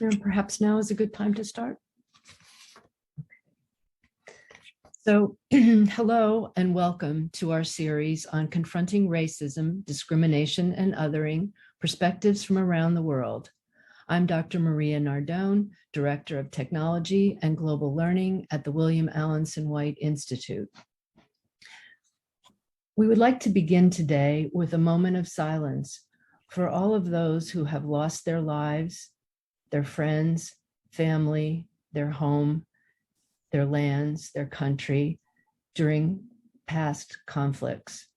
And perhaps now is a good time to start. So hello and welcome to our series on confronting racism, discrimination, and othering, perspectives from around the world. I'm Dr. Maria Nardone, Director of Technology and Global Learning at the William Alanson White Institute. We would like to begin today with a moment of silence for all of those who have lost their lives, their friends, family, their home, their lands, their country during past conflicts.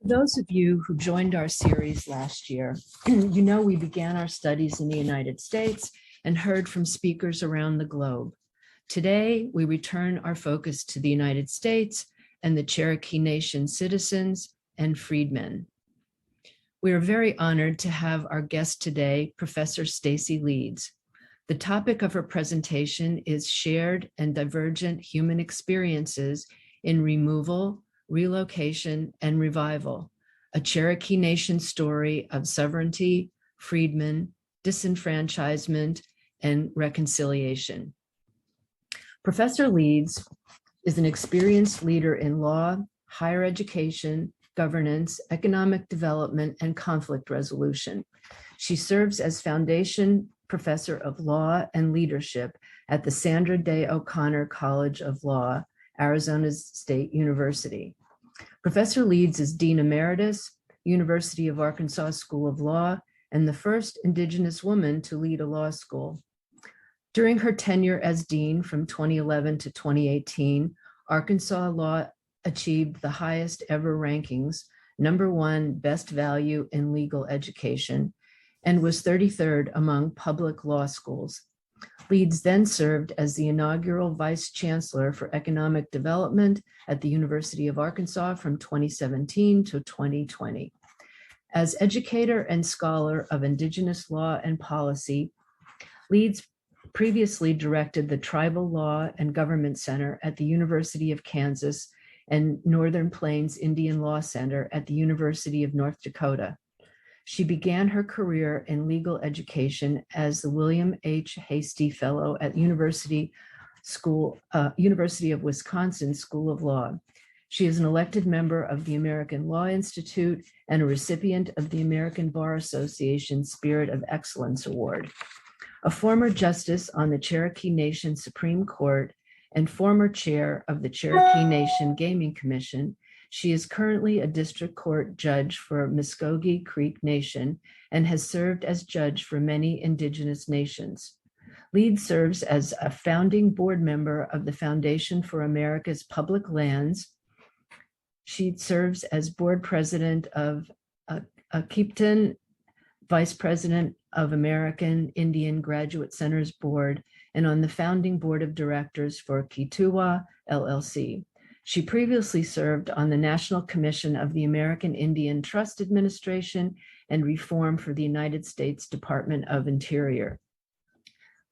Those of you who joined our series last year, you know we began our studies in the United States and heard from speakers around the globe. Today, we return our focus to the United States and the Cherokee Nation citizens and freedmen. We are very honored to have our guest today, Professor STACY LEEDS. The topic of her presentation is Shared and Divergent Human Experiences in Removal, Relocation, and Revival, a Cherokee Nation story of sovereignty, freedmen, disenfranchisement, and reconciliation. Professor LEEDS is an experienced leader in law, higher education, governance, economic development, and conflict resolution. She serves as Foundation Professor of Law and Leadership at the Sandra Day O'Connor College of Law, Arizona State University. Professor LEEDS is Dean Emeritus, University of Arkansas School of Law, and the first Indigenous woman to lead a law school. During her tenure as Dean from 2011 to 2018, Arkansas Law achieved the highest ever rankings, #1 best value in legal education, and was 33rd among public law schools. LEEDS then served as the inaugural Vice Chancellor for Economic Development at the University of Arkansas from 2017 to 2020. As educator and scholar of Indigenous law and policy, LEEDS previously directed the Tribal Law and Government Center at the University of Kansas and Northern Plains Indian Law Center at the University of North Dakota. She began her career in legal education as the William H. Hastie Fellow at University of Wisconsin School of Law. She is an elected member of the American Law Institute and a recipient of the American Bar Association Spirit of Excellence Award. A former justice on the Cherokee Nation Supreme Court and former chair of the Cherokee Nation Gaming Commission, she is currently a district court judge for Muskogee Creek Nation and has served as judge for many Indigenous nations. LEEDS serves as a founding board member of the Foundation for America's Public Lands. She serves as board president of Keepton, vice president of American Indian Graduate Centers Board, and on the founding board of directors for Kituwa, LLC. She previously served on the National Commission of the American Indian Trust Administration and Reform for the United States Department of Interior.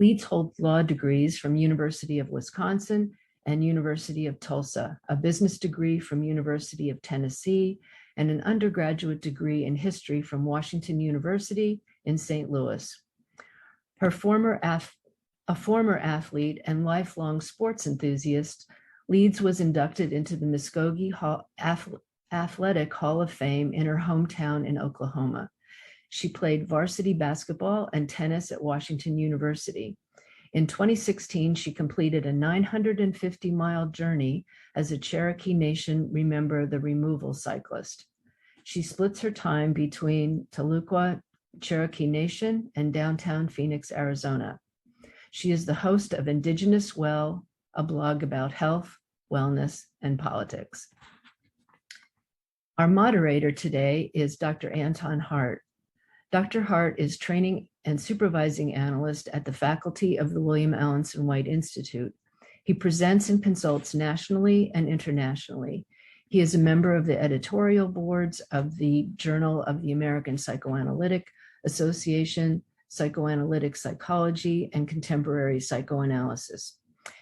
LEEDS holds law degrees from University of Wisconsin and University of Tulsa, a business degree from University of Tennessee, and an undergraduate degree in history from Washington University in St. Louis. A former athlete and lifelong sports enthusiast, LEEDS was inducted into the Muskogee Athletic Hall of Fame in her hometown in Oklahoma. She played varsity basketball and tennis at Washington University. In 2016, she completed a 950-mile journey as a Cherokee Nation Remember the Removal cyclist. She splits her time between Tahlequah, Cherokee Nation, and downtown Phoenix, Arizona. She is the host of Indigenous Well, a blog about health, wellness, and politics. Our moderator today is Dr. Anton Hart. Dr. Hart is training and supervising analyst at the faculty of the William Alanson White Institute. He presents and consults nationally and internationally. He is a member of the editorial boards of the Journal of the American Psychoanalytic Association, Psychoanalytic Psychology, and Contemporary Psychoanalysis.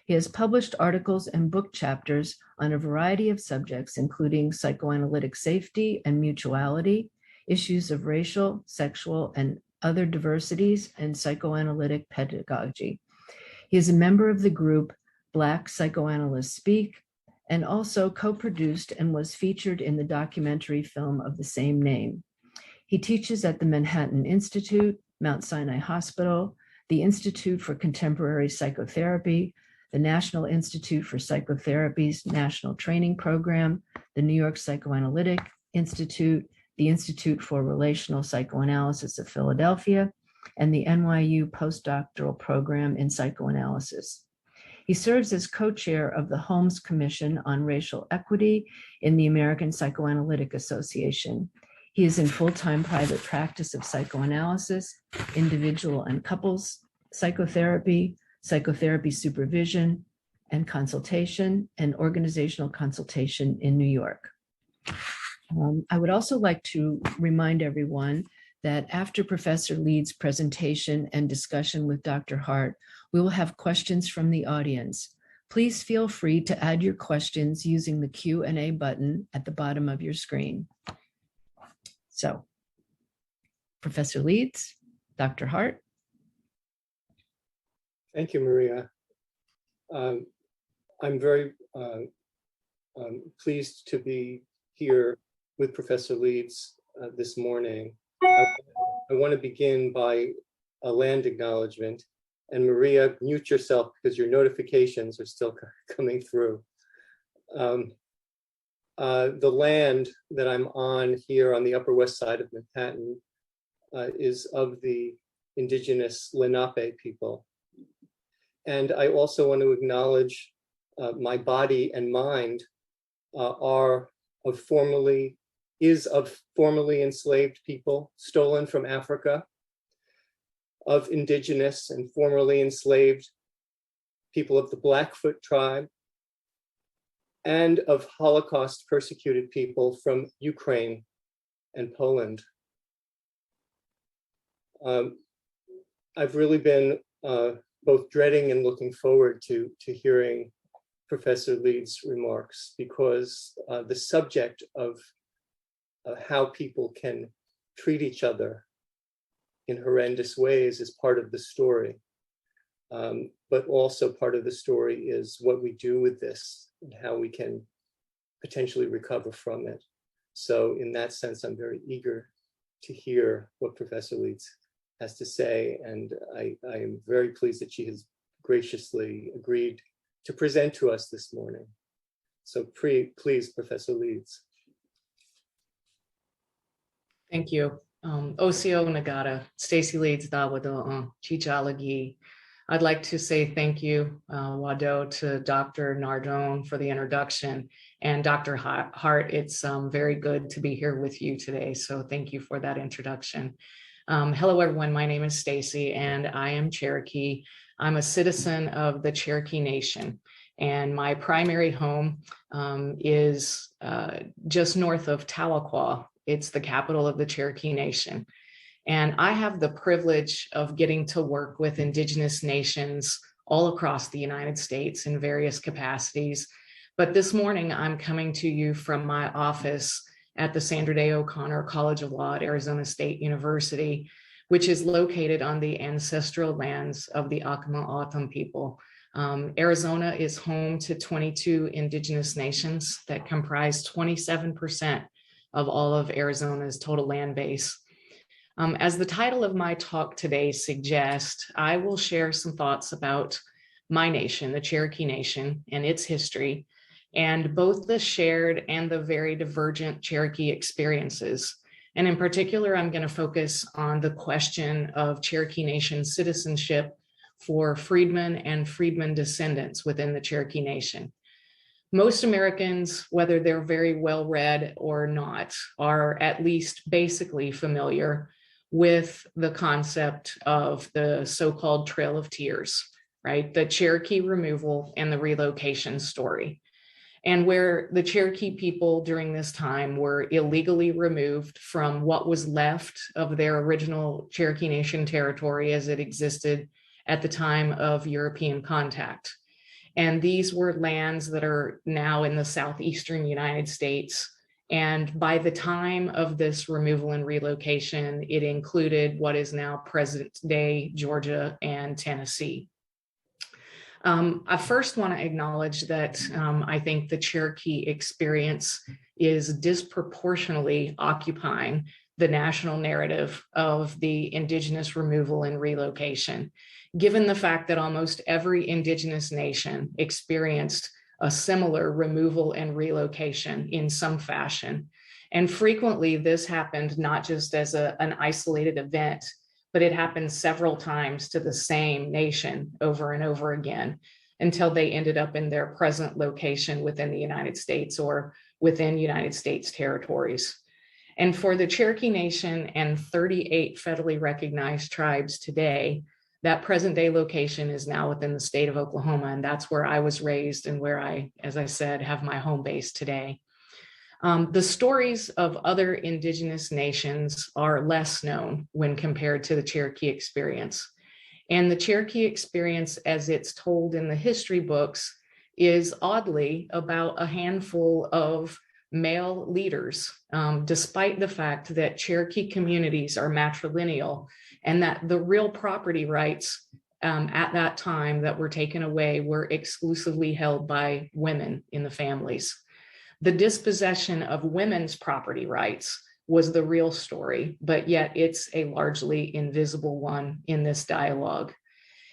He has published articles and book chapters on a variety of subjects, including psychoanalytic safety and mutuality, issues of racial, sexual, and other diversities, and psychoanalytic pedagogy. He is a member of the group Black Psychoanalysts Speak, and also co-produced and was featured in the documentary film of the same name. He teaches at the Manhattan Institute, Mount Sinai Hospital, the Institute for Contemporary Psychotherapy, the National Institute for Psychotherapy's National Training Program, the New York Psychoanalytic Institute, the Institute for Relational Psychoanalysis of Philadelphia, and the NYU postdoctoral program in psychoanalysis. He serves as co-chair of the Holmes Commission on Racial Equity in the American Psychoanalytic Association. He is in full-time private practice of psychoanalysis, individual and couples psychotherapy, psychotherapy supervision and consultation, and organizational consultation in New York. I would also like to remind everyone that after Professor LEEDS' presentation and discussion with Dr. Hart, we will have questions from the audience. Please feel free to add your questions using the Q&A button at the bottom of your screen. So, Professor LEEDS, Dr. Hart. Thank you, Maria. I'm very pleased to be here with Professor LEEDS this morning. I want to begin by a land acknowledgement. And Maria, mute yourself because your notifications are still coming through. The land that I'm on here on the Upper West Side of Manhattan is of the indigenous Lenape people. And I also want to acknowledge my body and mind is of formerly enslaved people stolen from Africa, of indigenous and formerly enslaved people of the Blackfoot tribe, and of Holocaust persecuted people from Ukraine and Poland. I've really been both dreading and looking forward to hearing Professor LEEDS' remarks, because the subject of how people can treat each other in horrendous ways is part of the story. But also part of the story is what we do with this and how we can potentially recover from it. So in that sense, I'm very eager to hear what Professor LEEDS has to say. And I am very pleased that she has graciously agreed to present to us this morning. So please, Professor LEEDS. Thank you. Osio Nagata, STACY LEEDS Dawado, Chichalagi. I'd like to say thank you, Wado, to Dr. Nardone for the introduction, and Dr. Hart. It's very good to be here with you today. So thank you for that introduction. Hello, everyone. My name is STACY, and I am Cherokee. I'm a citizen of the Cherokee Nation, and my primary home is just north of Tahlequah. It's the capital of the Cherokee Nation. And I have the privilege of getting to work with Indigenous nations all across the United States in various capacities. But this morning, I'm coming to you from my office at the Sandra Day O'Connor College of Law at Arizona State University, which is located on the ancestral lands of the Acoma O'odham people. Arizona is home to 22 Indigenous nations that comprise 27% of all of Arizona's total land base. As the title of my talk today suggests, I will share some thoughts about my nation, the Cherokee Nation, and its history, and both the shared and the very divergent Cherokee experiences. And in particular, I'm going to focus on the question of Cherokee Nation citizenship for freedmen and freedmen descendants within the Cherokee Nation. Most Americans, whether they're very well read or not, are at least basically familiar with the concept of the so-called Trail of Tears, right? The Cherokee removal and the relocation story. And where the Cherokee people during this time were illegally removed from what was left of their original Cherokee Nation territory as it existed at the time of European contact. And these were lands that are now in the southeastern United States. And by the time of this removal and relocation, it included what is now present-day Georgia and Tennessee. I first want to acknowledge that I think the Cherokee experience is disproportionately occupying the national narrative of the Indigenous removal and relocation, given the fact that almost every Indigenous nation experienced a similar removal and relocation in some fashion. And frequently this happened not just as an isolated event, but it happened several times to the same nation over and over again until they ended up in their present location within the United States or within United States territories. And for the Cherokee Nation and 38 federally recognized tribes today, that present day location is now within the state of Oklahoma. And that's where I was raised and where I, as I said, have my home base today. The stories of other Indigenous nations are less known when compared to the Cherokee experience. And the Cherokee experience, as it's told in the history books, is oddly about a handful of male leaders, despite the fact that Cherokee communities are matrilineal and that the real property rights at that time that were taken away were exclusively held by women in the families. The dispossession of women's property rights was the real story, but yet it's a largely invisible one in this dialogue.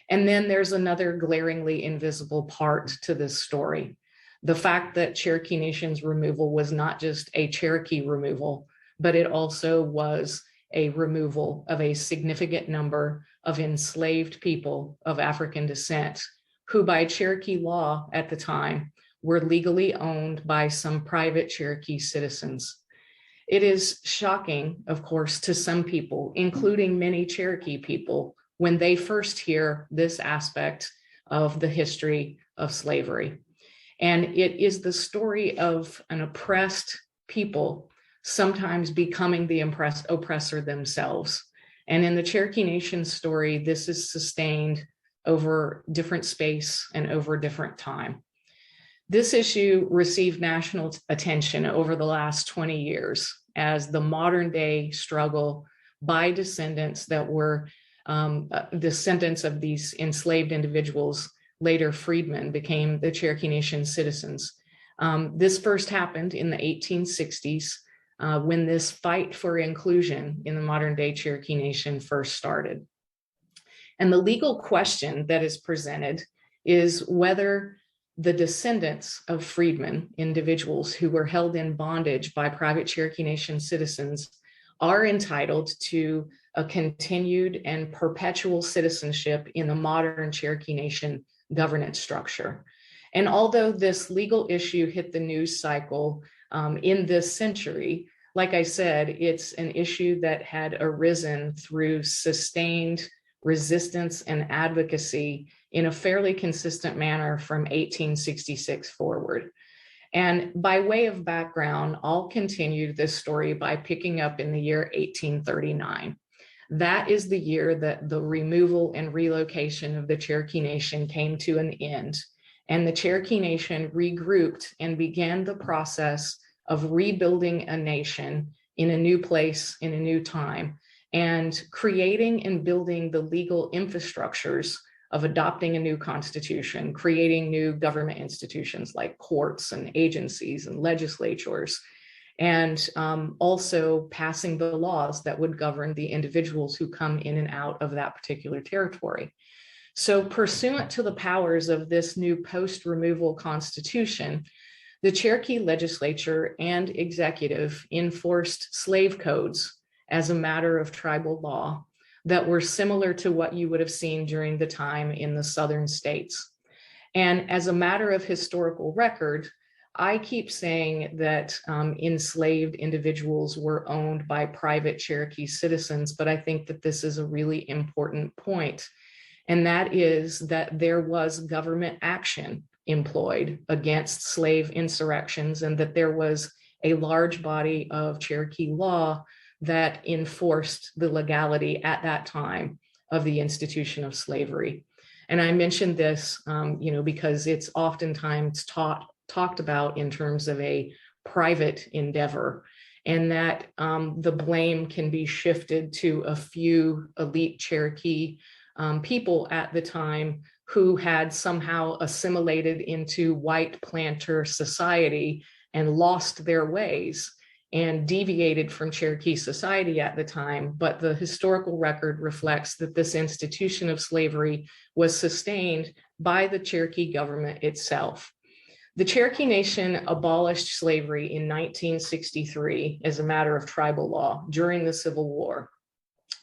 And then there's another glaringly invisible part to this story. The fact that Cherokee Nation's removal was not just a Cherokee removal, but it also was a removal of a significant number of enslaved people of African descent, who by Cherokee law at the time were legally owned by some private Cherokee citizens. It is shocking, of course, to some people, including many Cherokee people, when they first hear this aspect of the history of slavery. And it is the story of an oppressed people sometimes becoming the oppressor themselves. And in the Cherokee Nation story, this is sustained over different space and over different time. This issue received national attention over the last 20 years as the modern day struggle by descendants that were descendants of these enslaved individuals, later freedmen, became the Cherokee Nation citizens. This first happened in the 1860s when this fight for inclusion in the modern day Cherokee Nation first started. And the legal question that is presented is whether the descendants of freedmen, individuals who were held in bondage by private Cherokee Nation citizens, are entitled to a continued and perpetual citizenship in the modern Cherokee Nation governance structure. And although this legal issue hit the news cycle in this century, like I said, it's an issue that had arisen through sustained resistance and advocacy in a fairly consistent manner from 1866 forward. And by way of background, I'll continue this story by picking up in the year 1839. That is the year that the removal and relocation of the Cherokee Nation came to an end, and the Cherokee Nation regrouped and began the process of rebuilding a nation in a new place, in a new time, and creating and building the legal infrastructures of adopting a new constitution, creating new government institutions like courts and agencies and legislatures, and also passing the laws that would govern the individuals who come in and out of that particular territory. So pursuant to the powers of this new post-removal constitution, the Cherokee legislature and executive enforced slave codes as a matter of tribal law that were similar to what you would have seen during the time in the southern states. And as a matter of historical record, I keep saying that enslaved individuals were owned by private Cherokee citizens, but I think that this is a really important point. And that is that there was government action employed against slave insurrections, and that there was a large body of Cherokee law that enforced the legality at that time of the institution of slavery. And I mentioned this, because it's oftentimes talked about in terms of a private endeavor, and that the blame can be shifted to a few elite Cherokee people at the time who had somehow assimilated into white planter society and lost their ways and deviated from Cherokee society at the time. But the historical record reflects that this institution of slavery was sustained by the Cherokee government itself. The Cherokee Nation abolished slavery in 1963 as a matter of tribal law during the Civil War.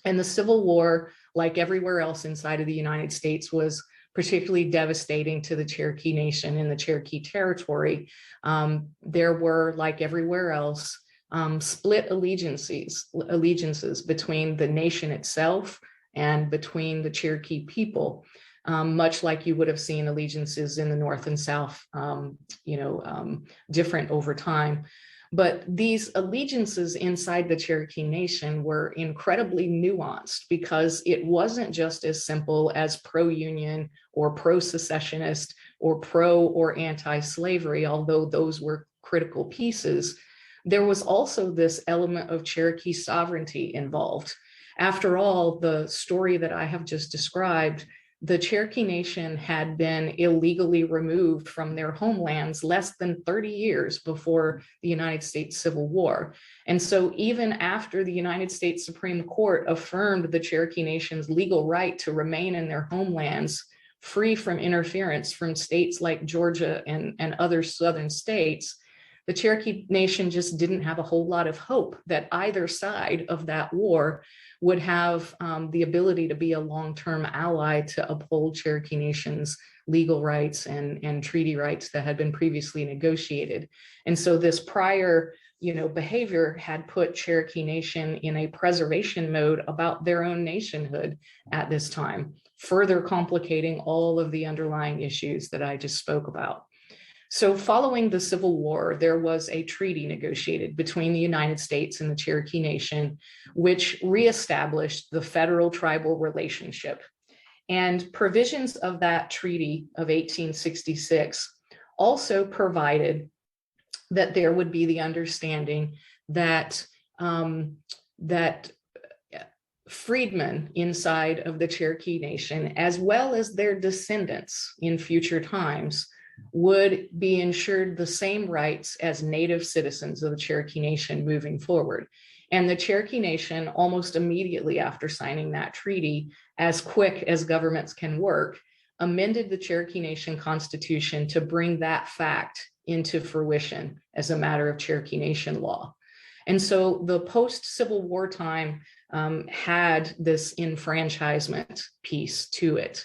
And the Civil War, like everywhere else inside of the United States, was particularly devastating to the Cherokee Nation and the Cherokee territory. There were, like everywhere else, split allegiances between the nation itself and between the Cherokee people, much like you would have seen allegiances in the North and South, different over time. But these allegiances inside the Cherokee Nation were incredibly nuanced, because it wasn't just as simple as pro-union or pro-secessionist or pro or anti-slavery, although those were critical pieces. There was also this element of Cherokee sovereignty involved. After all, the story that I have just described, the Cherokee Nation had been illegally removed from their homelands less than 30 years before the United States Civil War. And so even after the United States Supreme Court affirmed the Cherokee Nation's legal right to remain in their homelands, free from interference from states like Georgia and other southern states, the Cherokee Nation just didn't have a whole lot of hope that either side of that war would have the ability to be a long-term ally to uphold Cherokee Nation's legal rights and treaty rights that had been previously negotiated. And so this prior behavior had put Cherokee Nation in a preservation mode about their own nationhood at this time, further complicating all of the underlying issues that I just spoke about. So following the Civil War, there was a treaty negotiated between the United States and the Cherokee Nation, which reestablished the federal tribal relationship. And provisions of that treaty of 1866 also provided that there would be the understanding that, that freedmen inside of the Cherokee Nation, as well as their descendants in future times, would be ensured the same rights as native citizens of the Cherokee Nation moving forward. And the Cherokee Nation, almost immediately after signing that treaty, as quick as governments can work, amended the Cherokee Nation Constitution to bring that fact into fruition as a matter of Cherokee Nation law. And so the post-Civil War time had this enfranchisement piece to it.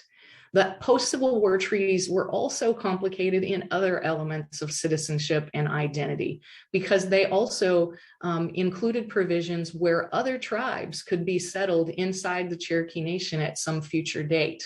The post-Civil War treaties were also complicated in other elements of citizenship and identity, because they also included provisions where other tribes could be settled inside the Cherokee Nation at some future date.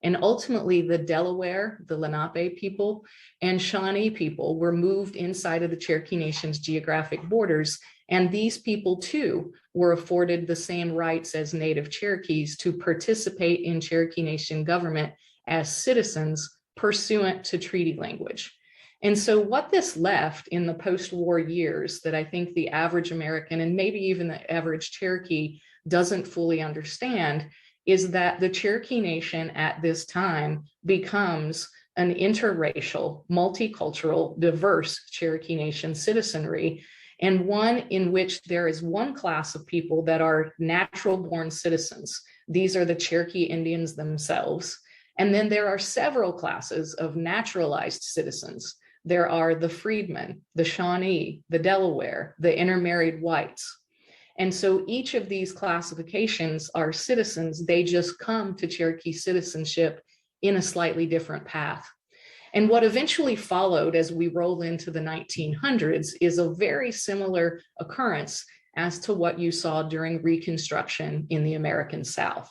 And ultimately, the Delaware, the Lenape people, and Shawnee people were moved inside of the Cherokee Nation's geographic borders. And these people, too, were afforded the same rights as Native Cherokees to participate in Cherokee Nation government as citizens pursuant to treaty language. And so what this left in the post-war years that I think the average American and maybe even the average Cherokee doesn't fully understand is that the Cherokee Nation at this time becomes an interracial, multicultural, diverse Cherokee Nation citizenry, and one in which there is one class of people that are natural born citizens. These are the Cherokee Indians themselves. And then there are several classes of naturalized citizens. There are the freedmen, the Shawnee, the Delaware, the intermarried whites. And so each of these classifications are citizens. They just come to Cherokee citizenship in a slightly different path. And what eventually followed as we roll into the 1900s is a very similar occurrence as to what you saw during Reconstruction in the American South.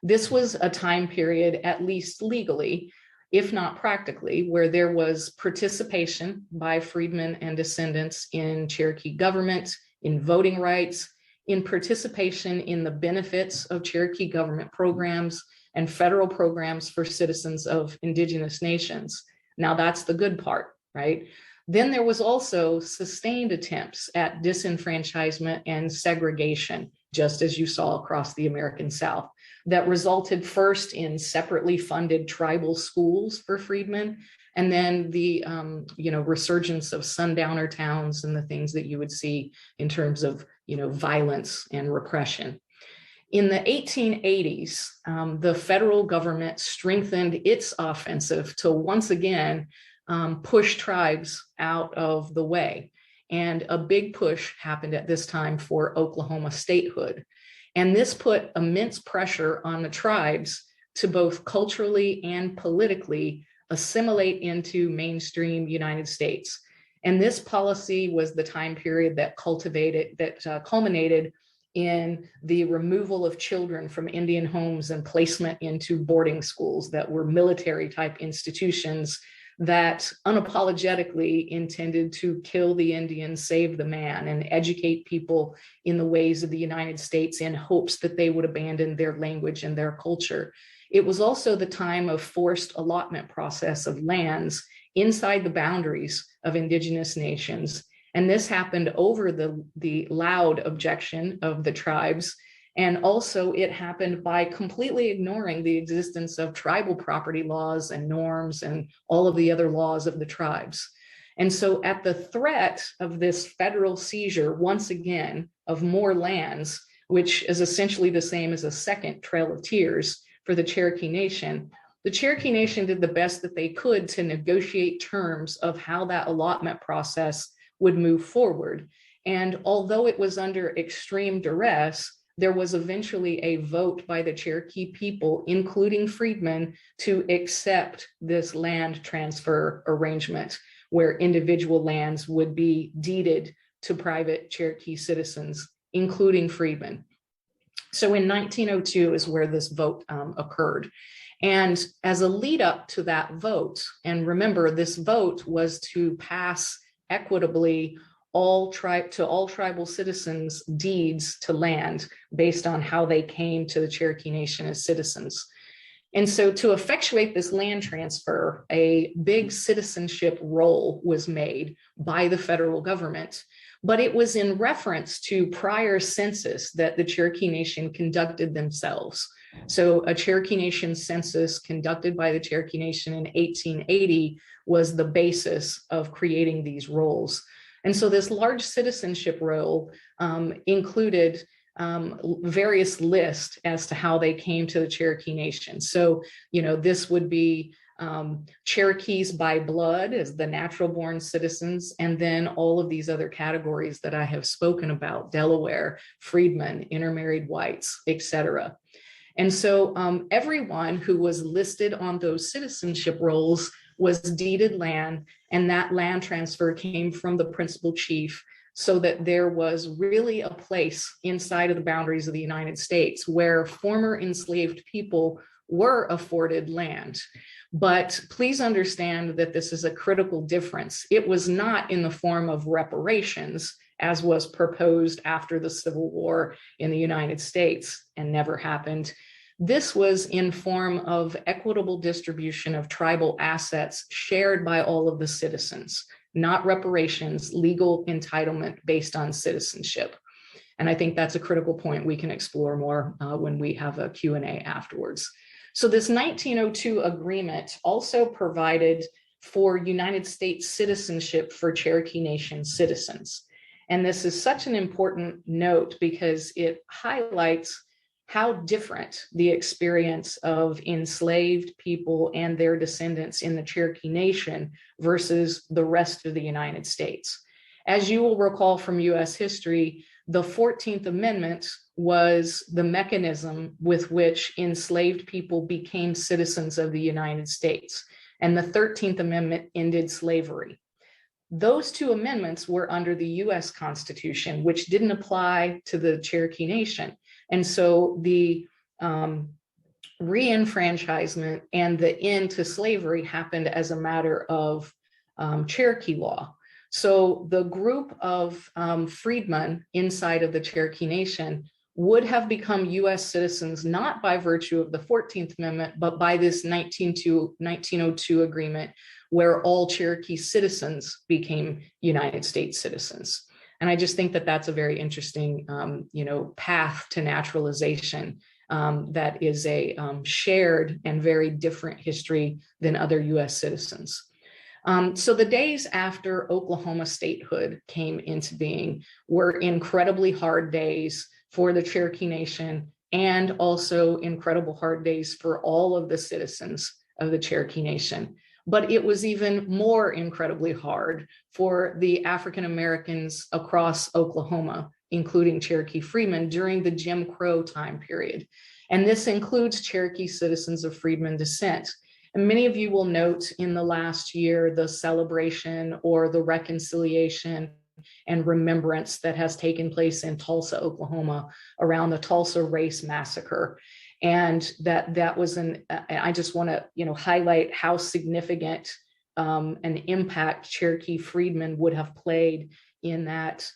This was a time period, at least legally, if not practically, where there was participation by freedmen and descendants in Cherokee government, in voting rights, in participation in the benefits of Cherokee government programs and federal programs for citizens of indigenous nations. Now that's the good part, right? Then there was also sustained attempts at disenfranchisement and segregation, just as you saw across the American South, that resulted first in separately funded tribal schools for freedmen, and then the resurgence of sundowner towns and the things that you would see in terms of violence and repression. In the 1880s, the federal government strengthened its offensive to once again push tribes out of the way. And a big push happened at this time for Oklahoma statehood. And this put immense pressure on the tribes to both culturally and politically assimilate into mainstream United States. And this policy was the time period that culminated in the removal of children from Indian homes and placement into boarding schools that were military type institutions that unapologetically intended to kill the Indian, save the man, and educate people in the ways of the United States in hopes that they would abandon their language and their culture. It was also the time of forced allotment process of lands inside the boundaries of indigenous nations. And this happened over the loud objection of the tribes. And also it happened by completely ignoring the existence of tribal property laws and norms and all of the other laws of the tribes. And so at the threat of this federal seizure, once again, of more lands, which is essentially the same as a second Trail of Tears for the Cherokee Nation did the best that they could to negotiate terms of how that allotment process would move forward. And although it was under extreme duress, there was eventually a vote by the Cherokee people, including freedmen, to accept this land transfer arrangement where individual lands would be deeded to private Cherokee citizens, including freedmen. So in 1902 is where this vote occurred. And as a lead up to that vote, and remember, this vote was to pass equitably all tribal citizens deeds to land based on how they came to the Cherokee Nation as citizens. And so to effectuate this land transfer, a big citizenship roll was made by the federal government, but it was in reference to prior census that the Cherokee Nation conducted themselves. So a Cherokee Nation census conducted by the Cherokee Nation in 1880 was the basis of creating these rolls. And so this large citizenship roll included various lists as to how they came to the Cherokee Nation. So, this would be Cherokees by blood as the natural born citizens, and then all of these other categories that I have spoken about: Delaware, freedmen, intermarried whites, etc. And so everyone who was listed on those citizenship rolls was deeded land, and that land transfer came from the principal chief, so that there was really a place inside of the boundaries of the United States where former enslaved people were afforded land. But please understand that this is a critical difference. It was not in the form of reparations, as was proposed after the Civil War in the United States and never happened. This was in form of equitable distribution of tribal assets shared by all of the citizens, not reparations, legal entitlement based on citizenship. And I think that's a critical point we can explore more when we have a Q&A afterwards. So this 1902 agreement also provided for United States citizenship for Cherokee Nation citizens. And this is such an important note because it highlights how different the experience of enslaved people and their descendants in the Cherokee Nation versus the rest of the United States. As you will recall from US history, the 14th Amendment was the mechanism with which enslaved people became citizens of the United States, and the 13th Amendment ended slavery. Those two amendments were under the US Constitution, which didn't apply to the Cherokee Nation. And so the re-enfranchisement and the end to slavery happened as a matter of Cherokee law. So the group of freedmen inside of the Cherokee Nation would have become US citizens, not by virtue of the 14th Amendment, but by this 1902 agreement, where all Cherokee citizens became United States citizens. And I just think that that's a very interesting, path to naturalization that is a shared and very different history than other US citizens. So the days after Oklahoma statehood came into being were incredibly hard days for the Cherokee Nation, and also incredible hard days for all of the citizens of the Cherokee Nation. But it was even more incredibly hard for the African Americans across Oklahoma, including Cherokee freedmen, during the Jim Crow time period. And this includes Cherokee citizens of freedmen descent. And many of you will note in the last year the celebration or the reconciliation and remembrance that has taken place in Tulsa, Oklahoma, around the Tulsa Race Massacre. And that was I just want to highlight how significant an impact Cherokee freedmen would have played in that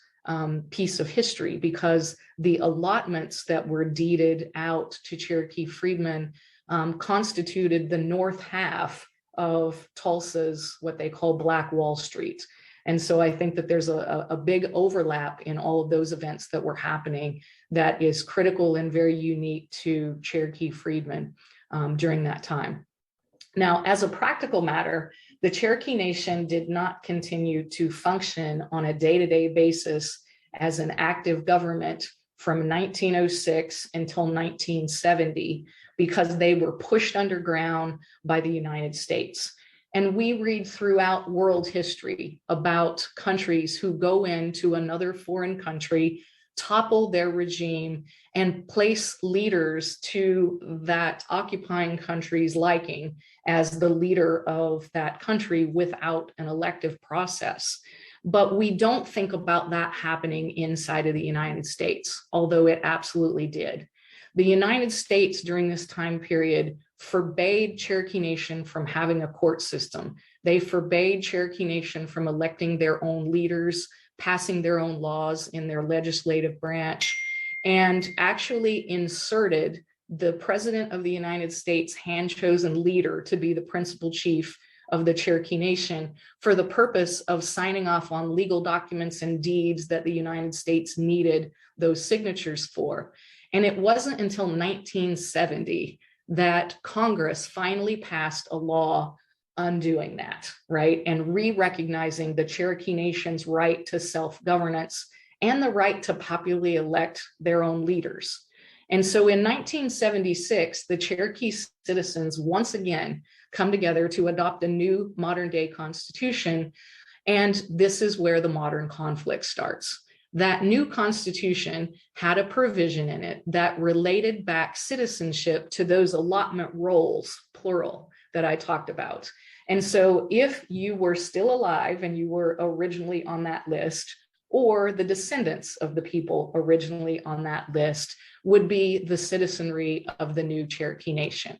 piece of history, because the allotments that were deeded out to Cherokee freedmen constituted the north half of Tulsa's what they call Black Wall Street. And so I think that there's a big overlap in all of those events that were happening that is critical and very unique to Cherokee freedmen during that time. Now, as a practical matter, the Cherokee Nation did not continue to function on a day-to-day basis as an active government from 1906 until 1970, because they were pushed underground by the United States. And we read throughout world history about countries who go into another foreign country, topple their regime, and place leaders to that occupying country's liking as the leader of that country without an elective process. But we don't think about that happening inside of the United States, although it absolutely did. The United States during this time period forbade Cherokee Nation from having a court system. They forbade Cherokee Nation from electing their own leaders, passing their own laws in their legislative branch, and actually inserted the President of the United States' hand-chosen leader to be the principal chief of the Cherokee Nation for the purpose of signing off on legal documents and deeds that the United States needed those signatures for. And it wasn't until 1970 that Congress finally passed a law undoing that, right? And re-recognizing the Cherokee Nation's right to self-governance and the right to popularly elect their own leaders. And so in 1976, the Cherokee citizens once again come together to adopt a new modern day constitution. And this is where the modern conflict starts. That new constitution had a provision in it that related back citizenship to those allotment rolls, plural, that I talked about. And so if you were still alive and you were originally on that list, or the descendants of the people originally on that list, would be the citizenry of the new Cherokee Nation.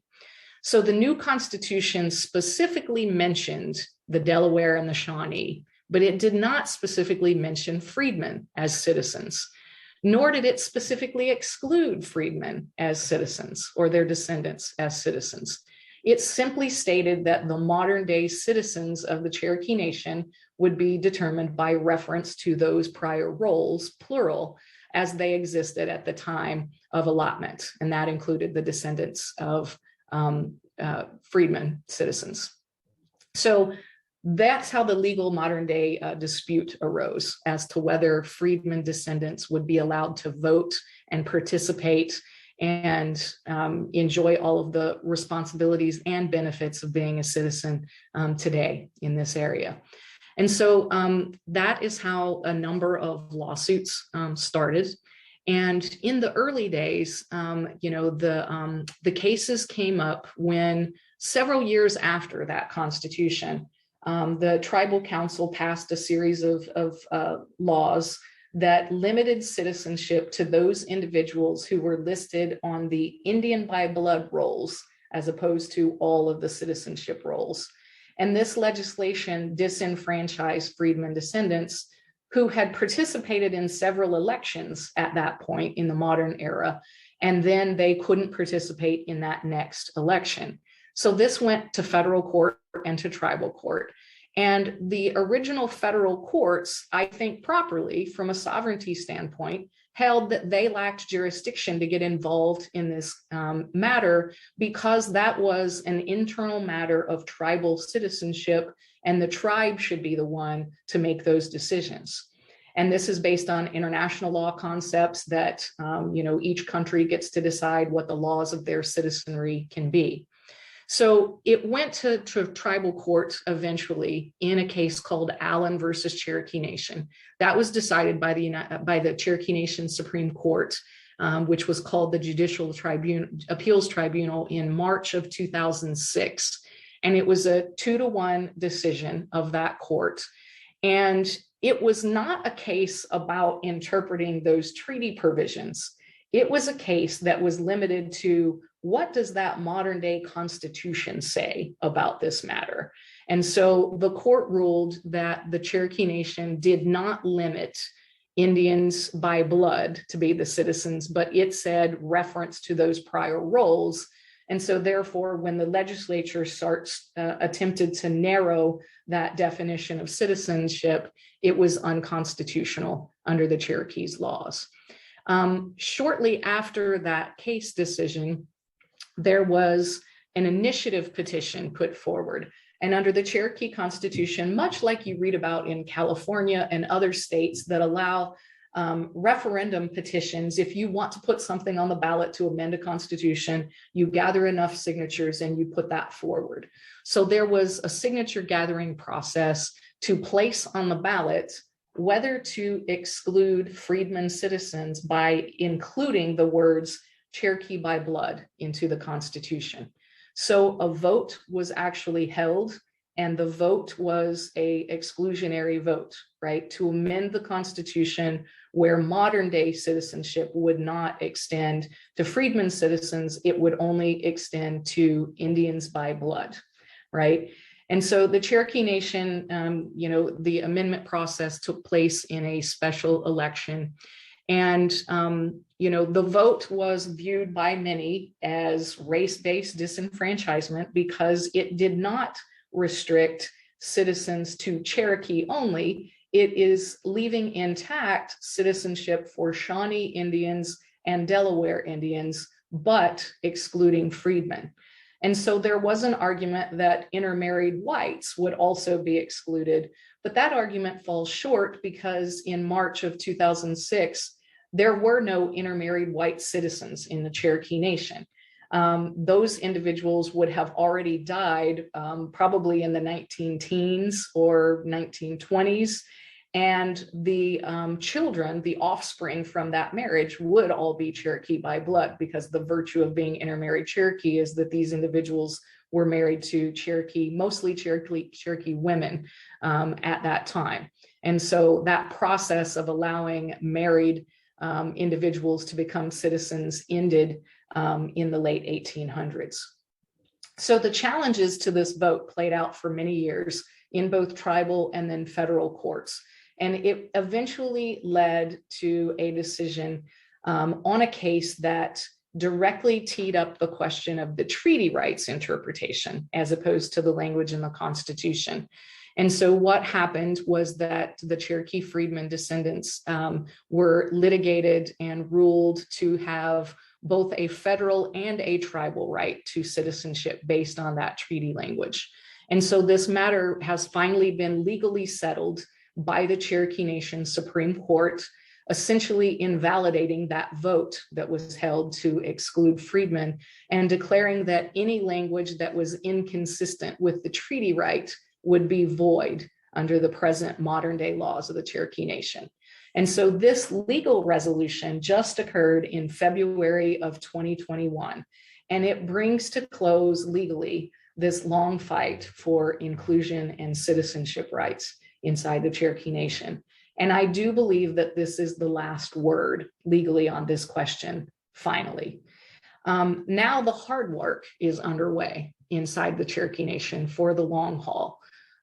So the new constitution specifically mentioned the Delaware and the Shawnee, but it did not specifically mention freedmen as citizens, nor did it specifically exclude freedmen as citizens or their descendants as citizens. It simply stated that the modern day citizens of the Cherokee Nation would be determined by reference to those prior rolls, plural, as they existed at the time of allotment. And that included the descendants of freedmen citizens. So that's how the legal modern day dispute arose as to whether freedmen descendants would be allowed to vote and participate and enjoy all of the responsibilities and benefits of being a citizen today in this area. And so that is how a number of lawsuits started. And in the early days, the cases came up when several years after that constitution, the tribal council passed a series of laws that limited citizenship to those individuals who were listed on the Indian by blood rolls, as opposed to all of the citizenship rolls. And this legislation disenfranchised freedmen descendants who had participated in several elections at that point in the modern era, and then they couldn't participate in that next election. So this went to federal court and to tribal court. And the original federal courts, I think properly from a sovereignty standpoint, held that they lacked jurisdiction to get involved in this matter because that was an internal matter of tribal citizenship, and the tribe should be the one to make those decisions. And this is based on international law concepts that each country gets to decide what the laws of their citizenry can be. So it went to tribal court eventually in a case called Allen versus Cherokee Nation. That was decided by the Cherokee Nation Supreme Court, which was called the Judicial Appeals Tribunal in March of 2006. And it was a 2-to-1 decision of that court. And it was not a case about interpreting those treaty provisions. It was a case that was limited to what does that modern day constitution say about this matter? And so the court ruled that the Cherokee Nation did not limit Indians by blood to be the citizens, but it said reference to those prior roles. And so therefore, when the legislature attempted to narrow that definition of citizenship, it was unconstitutional under the Cherokee's laws. Shortly after that case decision, there was an initiative petition put forward. And under the Cherokee Constitution, much like you read about in California and other states that allow referendum petitions, if you want to put something on the ballot to amend a constitution, you gather enough signatures and you put that forward. So there was a signature gathering process to place on the ballot whether to exclude freedmen citizens by including the words Cherokee by blood into the Constitution. So a vote was actually held, and the vote was a exclusionary vote, right? To amend the Constitution where modern day citizenship would not extend to freedmen citizens, it would only extend to Indians by blood, right? And so the Cherokee Nation, the amendment process took place in a special election. And, the vote was viewed by many as race-based disenfranchisement because it did not restrict citizens to Cherokee only. It is leaving intact citizenship for Shawnee Indians and Delaware Indians, but excluding freedmen. And so there was an argument that intermarried whites would also be excluded, but that argument falls short because in March of 2006, there were no intermarried white citizens in the Cherokee Nation. Those individuals would have already died probably in the 19-teens or 1920s. And the children, the offspring from that marriage would all be Cherokee by blood, because the virtue of being intermarried Cherokee is that these individuals were married to Cherokee, mostly Cherokee women at that time. And so that process of allowing married individuals to become citizens ended in the late 1800s. So the challenges to this vote played out for many years in both tribal and then federal courts. And it eventually led to a decision on a case that directly teed up the question of the treaty rights interpretation as opposed to the language in the Constitution. And so what happened was that the Cherokee freedmen descendants were litigated and ruled to have both a federal and a tribal right to citizenship based on that treaty language. And so this matter has finally been legally settled by the Cherokee Nation Supreme Court, essentially invalidating that vote that was held to exclude freedmen and declaring that any language that was inconsistent with the treaty right would be void under the present modern day laws of the Cherokee Nation. And so this legal resolution just occurred in February of 2021, and it brings to close legally this long fight for inclusion and citizenship rights inside the Cherokee Nation. And I do believe that this is the last word legally on this question, finally. Now the hard work is underway inside the Cherokee Nation for the long haul.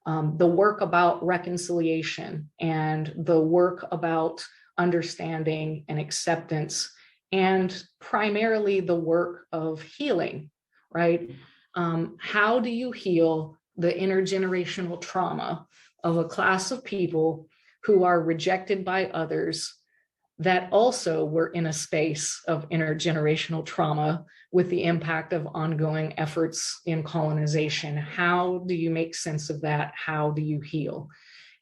The work about reconciliation and the work about understanding and acceptance, and primarily the work of healing, right? How do you heal the intergenerational trauma of a class of people who are rejected by others that also were in a space of intergenerational trauma with the impact of ongoing efforts in colonization? How do you make sense of that? How do you heal?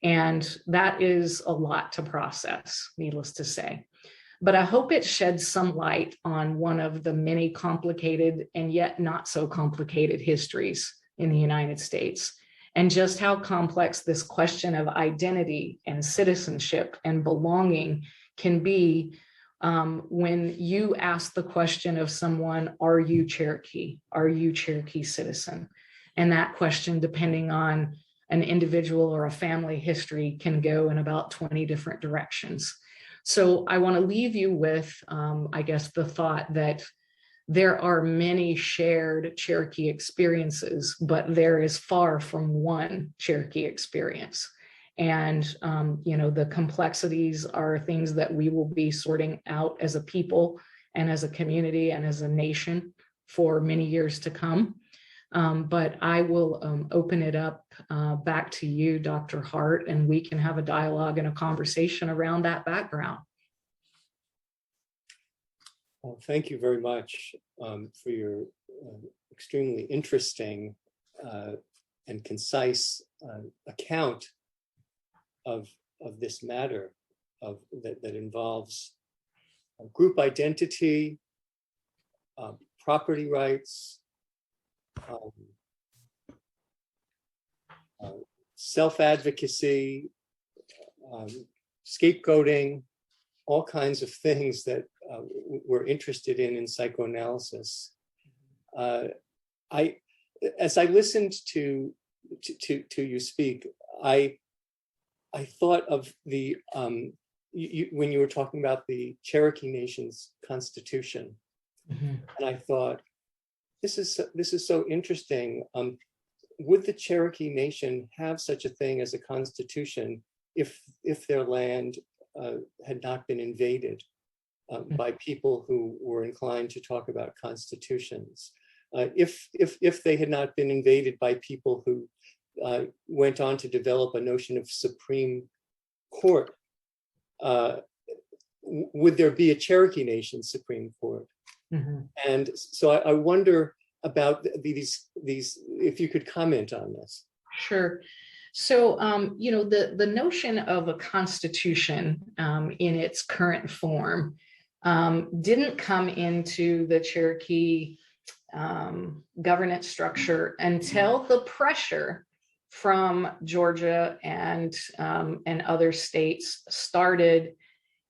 And that is a lot to process, needless to say. But I hope it sheds some light on one of the many complicated and yet not so complicated histories in the United States, and just how complex this question of identity and citizenship and belonging can be when you ask the question of someone, are you Cherokee? Are you Cherokee citizen? And that question, depending on an individual or a family history, can go in about 20 different directions. So I want to leave you with, I guess, the thought that there are many shared Cherokee experiences, but there is far from one Cherokee experience. And, the complexities are things that we will be sorting out as a people and as a community and as a nation for many years to come. But I will open it up back to you, Dr. Hart, and we can have a dialogue and a conversation around that background. Well, thank you very much for your extremely interesting and concise account of this matter that involves group identity, property rights, self-advocacy, scapegoating, all kinds of things that we're interested in psychoanalysis. As I listened to you speak, I thought of the when you were talking about the Cherokee Nation's constitution, and I thought, this is so interesting. Would the Cherokee Nation have such a thing as a constitution if their land had not been invaded by people who were inclined to talk about constitutions? If they had not been invaded by people who went on to develop a notion of Supreme Court, would there be a Cherokee Nation Supreme Court? And so I wonder about these, if you could comment on this. Sure. So, the notion of a constitution in its current form didn't come into the Cherokee governance structure until the pressure from Georgia and other states started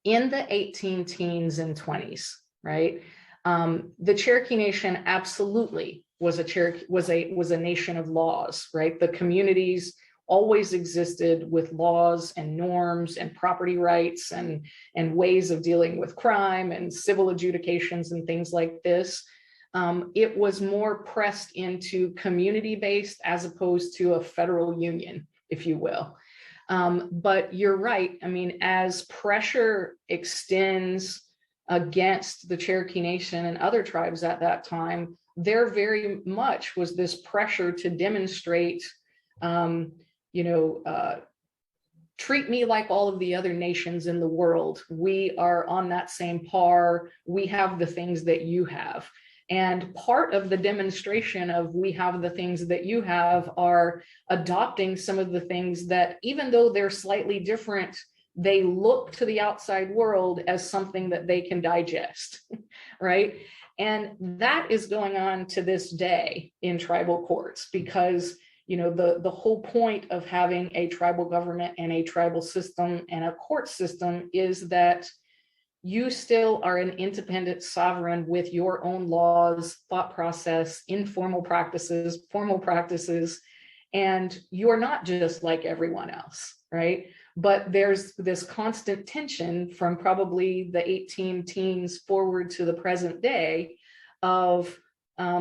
in the 18 teens and 20s, right? The Cherokee Nation absolutely was a nation of laws, right? The communities always existed with laws and norms and property rights and ways of dealing with crime and civil adjudications and things like this. It was more pressed into community-based as opposed to a federal union, if you will. But you're right. I mean, as pressure extends against the Cherokee Nation and other tribes at that time, there very much was this pressure to demonstrate, treat me like all of the other nations in the world. We are on that same par. We have the things that you have. And part of the demonstration of we have the things that you have are adopting some of the things that, even though they're slightly different, they look to the outside world as something that they can digest, right? And that is going on to this day in tribal courts, because the whole point of having a tribal government and a tribal system and a court system is that you still are an independent sovereign with your own laws, thought process, informal practices, formal practices, and you're not just like everyone else, right? But there's this constant tension from probably the 18 teens forward to the present day of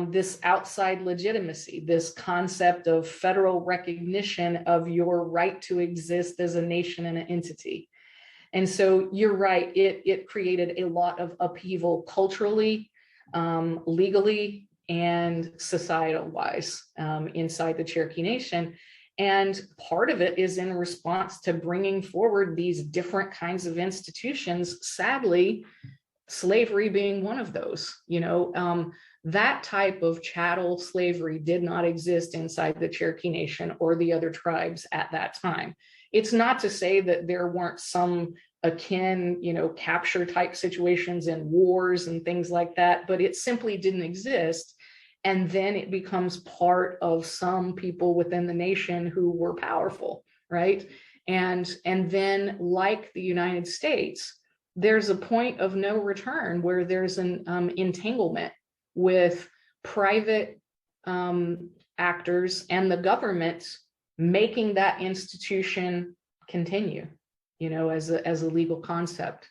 this outside legitimacy, this concept of federal recognition of your right to exist as a nation and an entity. And so you're right, it created a lot of upheaval culturally, legally, and societal wise inside the Cherokee Nation. And part of it is in response to bringing forward these different kinds of institutions, sadly, slavery being one of those. That type of chattel slavery did not exist inside the Cherokee Nation or the other tribes at that time. It's not to say that there weren't some akin, capture type situations and wars and things like that, but it simply didn't exist. And then it becomes part of some people within the nation who were powerful, right? And then, like the United States, there's a point of no return where there's an entanglement with private actors and the government making that institution continue, as a legal concept.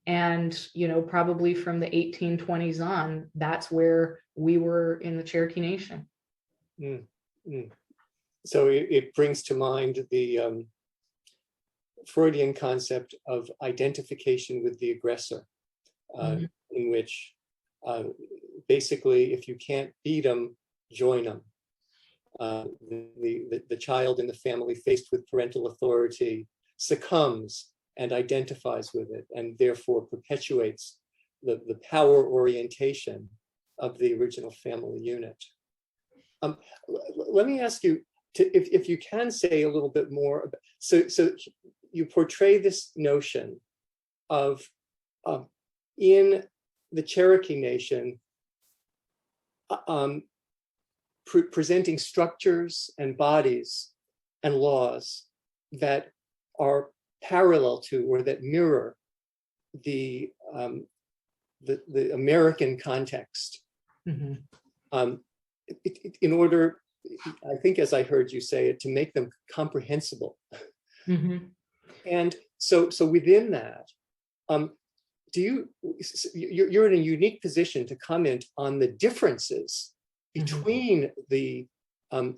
And, probably from the 1820s on, that's where we were in the Cherokee Nation. So it brings to mind the Freudian concept of identification with the aggressor, in which basically, if you can't beat them, join them. The child in the family faced with parental authority succumbs and identifies with it, and therefore perpetuates the power orientation of the original family unit. Let me ask you, if you can say a little bit more about, so you portray this notion of in the Cherokee Nation, presenting structures and bodies and laws that are parallel to or that mirror the American context. In order, I think, as I heard you say it, to make them comprehensible. And so within that, you're in a unique position to comment on the differences between the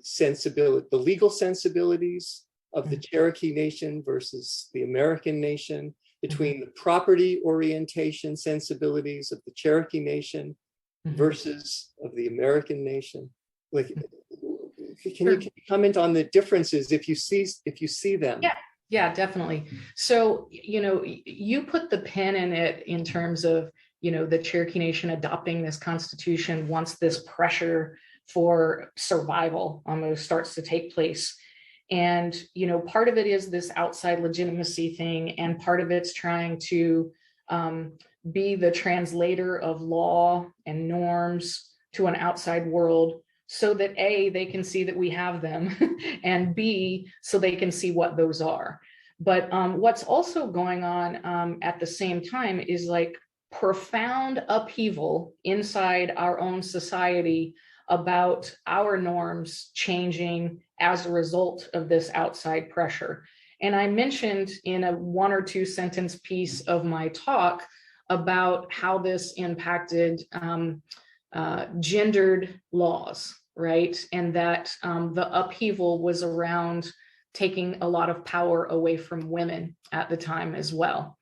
sensibility, the legal sensibilities of the Cherokee Nation versus the American nation, between the property orientation sensibilities of the Cherokee Nation versus of the American nation. Like, can you comment on the differences if you see them? Yeah, definitely. So, you put the pin in it in terms of, the Cherokee Nation adopting this constitution once this pressure for survival almost starts to take place. And, part of it is this outside legitimacy thing, and part of it's trying to be the translator of law and norms to an outside world, so that A, they can see that we have them, and B, so they can see what those are. But what's also going on at the same time is like profound upheaval inside our own society about our norms changing as a result of this outside pressure. And I mentioned in a 1 or 2 sentence piece of my talk about how this impacted gendered laws, right? And that the upheaval was around taking a lot of power away from women at the time as well.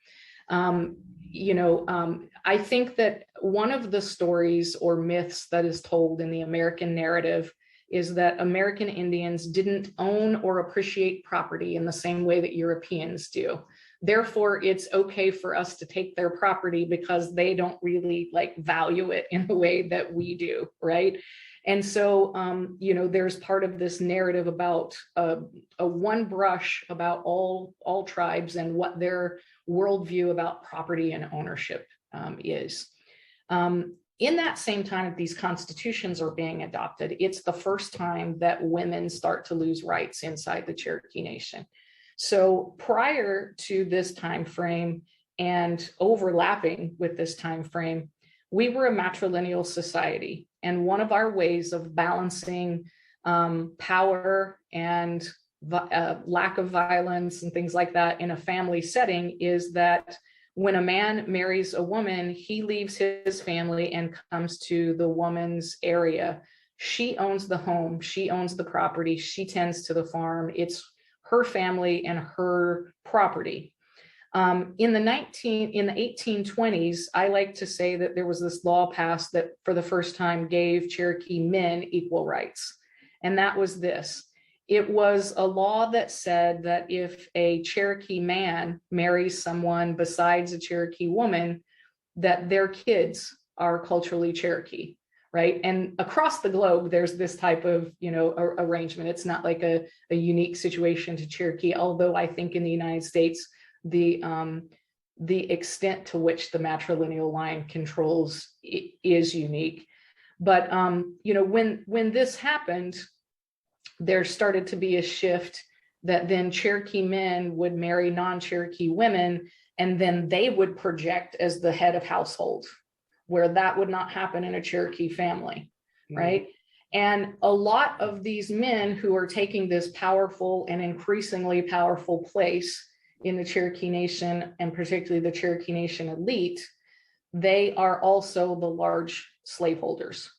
I think that one of the stories or myths that is told in the American narrative is that American Indians didn't own or appreciate property in the same way that Europeans do. Therefore, it's okay for us to take their property because they don't really value it in the way that we do, right? And so, there's part of this narrative about a one brush about all tribes and what their worldview about property and ownership is. In that same time that these constitutions are being adopted, it's the first time that women start to lose rights inside the Cherokee Nation. So prior to this time frame and overlapping with this time frame, we were a matrilineal society. And one of our ways of balancing power and lack of violence and things like that in a family setting is that when a man marries a woman, he leaves his family and comes to the woman's area. She owns the home, she owns the property, she tends to the farm. It's her family and her property. In the 1820s, I like to say that there was this law passed that for the first time gave Cherokee men equal rights. And that was this. It was a law that said that if a Cherokee man marries someone besides a Cherokee woman, that their kids are culturally Cherokee, right? And across the globe, there's this type of, arrangement. It's not like a unique situation to Cherokee, although I think in the United States, the extent to which the matrilineal line controls is unique. But when this happened, there started to be a shift that then Cherokee men would marry non-Cherokee women, and then they would project as the head of household, where that would not happen in a Cherokee family, right? And a lot of these men who are taking this powerful and increasingly powerful place in the Cherokee Nation, and particularly the Cherokee Nation elite, they are also the large slaveholders,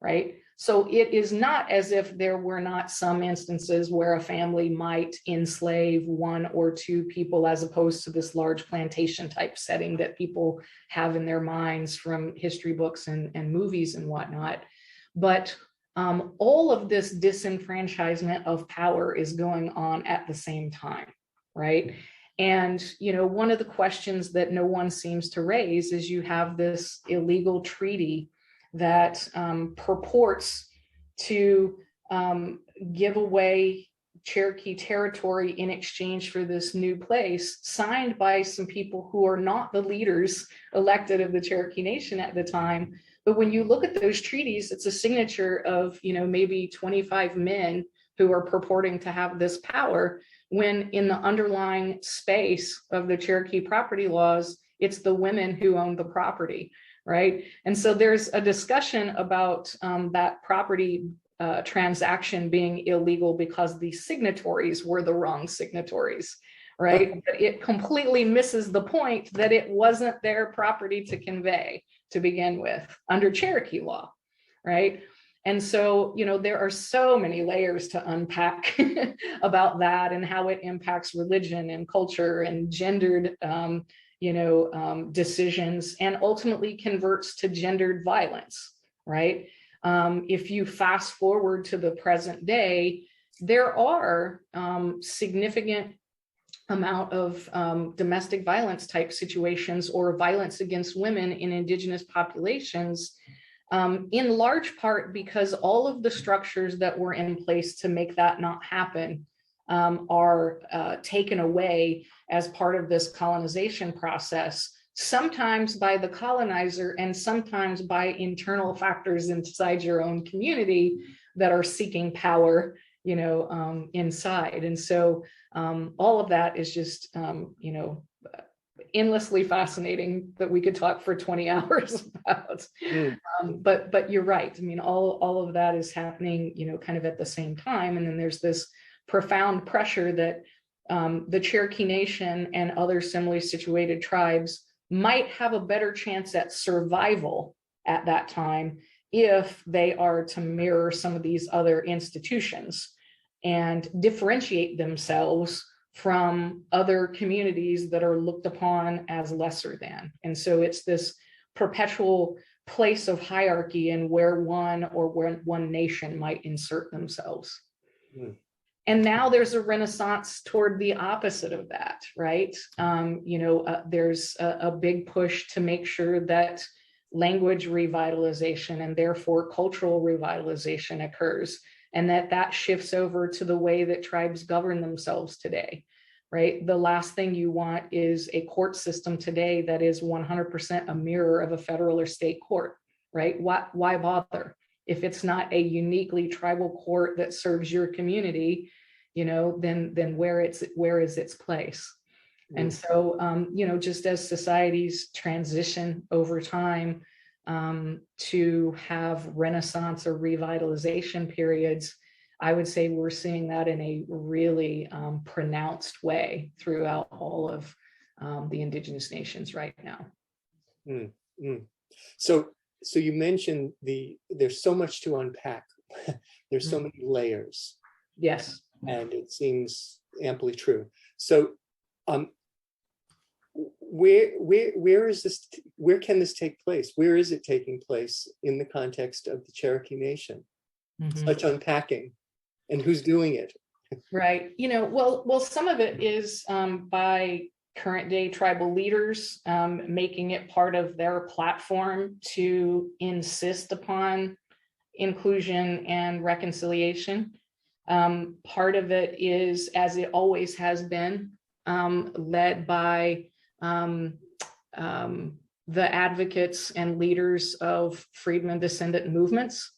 right? So it is not as if there were not some instances where a family might enslave one or two people, as opposed to this large plantation type setting that people have in their minds from history books and movies and whatnot. But all of this disenfranchisement of power is going on at the same time, right? And, one of the questions that no one seems to raise is you have this illegal treaty that purports to give away Cherokee territory in exchange for this new place, signed by some people who are not the leaders elected of the Cherokee Nation at the time. But when you look at those treaties, it's a signature of, maybe 25 men who are purporting to have this power, when in the underlying space of the Cherokee property laws, it's the women who own the property, right? And so there's a discussion about that property transaction being illegal because the signatories were the wrong signatories, right? But it completely misses the point that it wasn't their property to convey to begin with under Cherokee law, right? And so, there are so many layers to unpack about that and how it impacts religion and culture and gendered decisions, and ultimately converts to gendered violence, right? If you fast forward to the present day, there are significant amount of domestic violence type situations or violence against women in Indigenous populations, in large part because all of the structures that were in place to make that not happen are taken away as part of this colonization process, sometimes by the colonizer and sometimes by internal factors inside your own community that are seeking power, inside. And so all of that is just, endlessly fascinating that we could talk for 20 hours about. But you're right. I mean, all of that is happening, kind of at the same time. And then there's this profound pressure that the Cherokee Nation and other similarly situated tribes might have a better chance at survival at that time if they are to mirror some of these other institutions and differentiate themselves from other communities that are looked upon as lesser than. And so it's this perpetual place of hierarchy and where one nation might insert themselves. And now there's a renaissance toward the opposite of that, right? There's a big push to make sure that language revitalization and therefore cultural revitalization occurs, and that shifts over to the way that tribes govern themselves today, right? The last thing you want is a court system today that is 100% a mirror of a federal or state court, right? Why bother? If it's not a uniquely tribal court that serves your community, then where is its place? And so, just as societies transition over time to have renaissance or revitalization periods, I would say we're seeing that in a really pronounced way throughout all of the indigenous nations right now. Mm, mm. So you mentioned there's so much to unpack. There's so many layers. Yes. And it seems amply true. So where is this, where can this take place? Where is it taking place in the context of the Cherokee Nation? Such unpacking, and who's doing it? Right. Well, some of it is by current day tribal leaders making it part of their platform to insist upon inclusion and reconciliation. Part of it is, as it always has been, led by the advocates and leaders of freedmen descendant movements.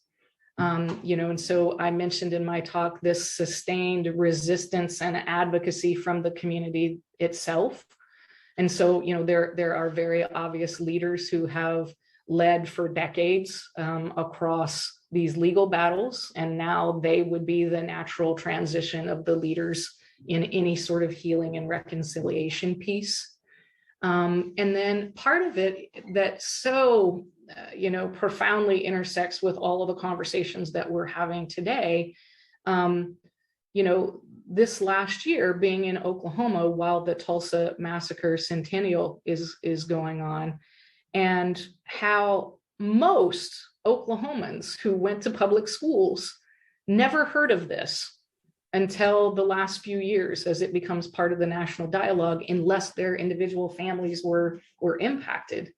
And so I mentioned in my talk this sustained resistance and advocacy from the community itself. And so, there are very obvious leaders who have led for decades across these legal battles, and now they would be the natural transition of the leaders in any sort of healing and reconciliation piece. And then part of it that so profoundly intersects with all of the conversations that we're having today. This last year, being in Oklahoma while the Tulsa Massacre Centennial is going on, and how most Oklahomans who went to public schools never heard of this until the last few years as it becomes part of the national dialogue, unless their individual families were impacted.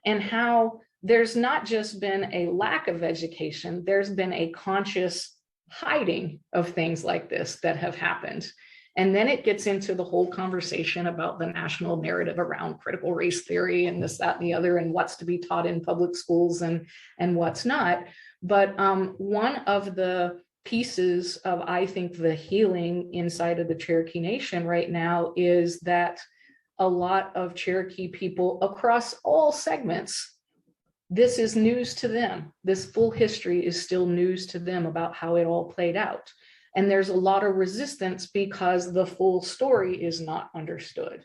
And how there's not just been a lack of education, there's been a conscious hiding of things like this that have happened. And then it gets into the whole conversation about the national narrative around critical race theory and this, that, and the other, and what's to be taught in public schools and what's not. But one of the pieces of, I think, the healing inside of the Cherokee Nation right now is that a lot of Cherokee people across all segments, this is news to them. This full history is still news to them about how it all played out. And there's a lot of resistance because the full story is not understood,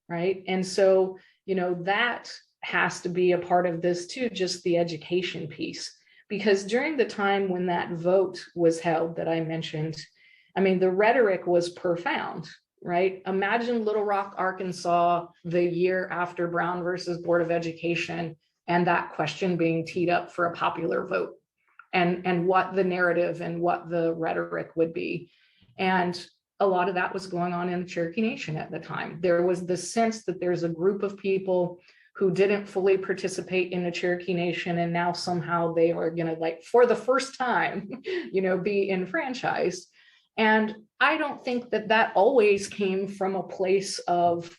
right? And so, that has to be a part of this too, just the education piece. Because during the time when that vote was held that I mentioned, the rhetoric was profound, right? Imagine Little Rock, Arkansas, the year after Brown versus Board of Education, and that question being teed up for a popular vote, and what the narrative and what the rhetoric would be. And a lot of that was going on in the Cherokee Nation at the time. There was the sense that there's a group of people who didn't fully participate in the Cherokee Nation, and now somehow they are going to, for the first time, be enfranchised. And I don't think that always came from a place of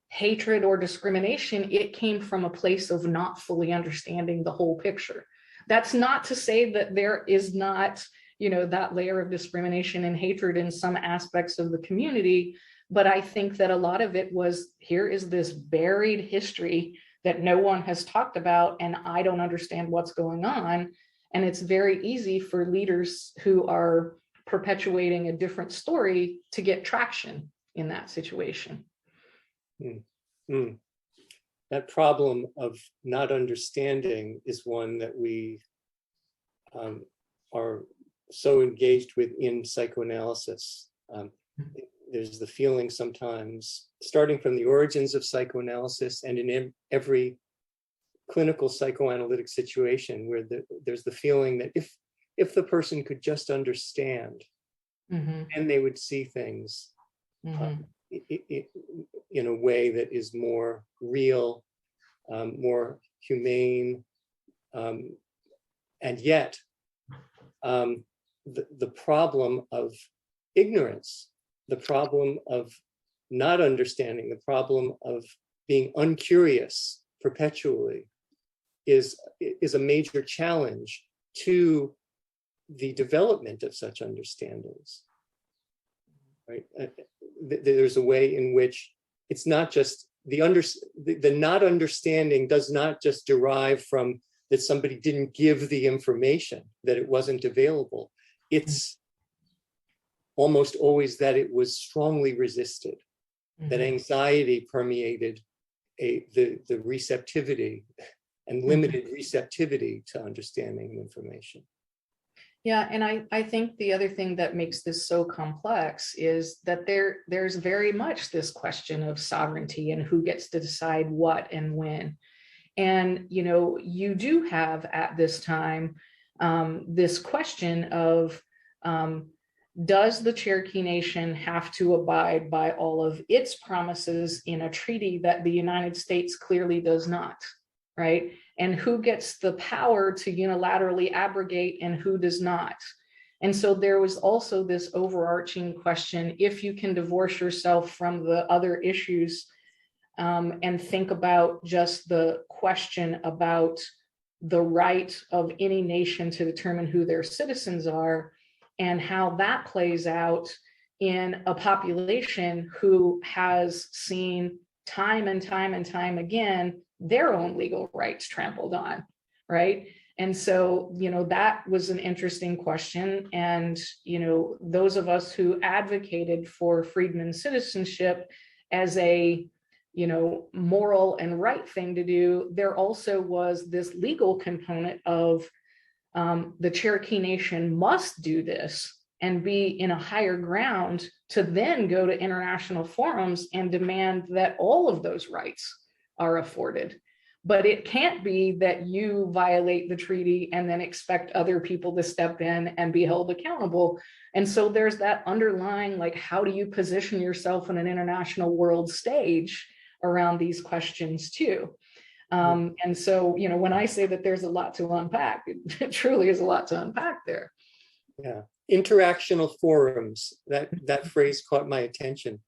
hatred or discrimination. It came from a place of not fully understanding the whole picture. That's not to say that there is not, that layer of discrimination and hatred in some aspects of the community. But I think that a lot of it was, here is this buried history that no one has talked about, and I don't understand what's going on. And it's very easy for leaders who are perpetuating a different story to get traction in that situation. That problem of not understanding is one that we are so engaged with in psychoanalysis. There's the feeling sometimes, starting from the origins of psychoanalysis and in every clinical psychoanalytic situation, where there's the feeling that if the person could just understand, and they would see things in a way that is more real, more humane, and yet the problem of ignorance, the problem of not understanding, the problem of being uncurious perpetually is a major challenge to the development of such understandings, right? There's a way in which it's not just the not understanding does not just derive from that somebody didn't give the information, that it wasn't available. It's almost always that it was strongly resisted, that anxiety permeated the receptivity and limited receptivity to understanding and information. Yeah, and I think the other thing that makes this so complex is that there's very much this question of sovereignty and who gets to decide what and when. And, you know, you do have at this time this question of does the Cherokee Nation have to abide by all of its promises in a treaty that the United States clearly does not, right? And who gets the power to unilaterally abrogate and who does not? And so there was also this overarching question, if you can divorce yourself from the other issues and think about just the question about the right of any nation to determine who their citizens are and how that plays out in a population who has seen time and time and time again their own legal rights trampled on, right? And so, you know, that was an interesting question. And, you know, those of us who advocated for freedmen citizenship as a, you know, moral and right thing to do, there also was this legal component of the Cherokee Nation must do this and be in a higher ground to then go to international forums and demand that all of those rights are afforded. But it can't be that you violate the treaty and then expect other people to step in and be held accountable. And so there's that underlying, like, how do you position yourself on an international world stage around these questions too? And so, you know, when I say that there's a lot to unpack, it truly is a lot to unpack there. Yeah, interactional forums, that phrase caught my attention.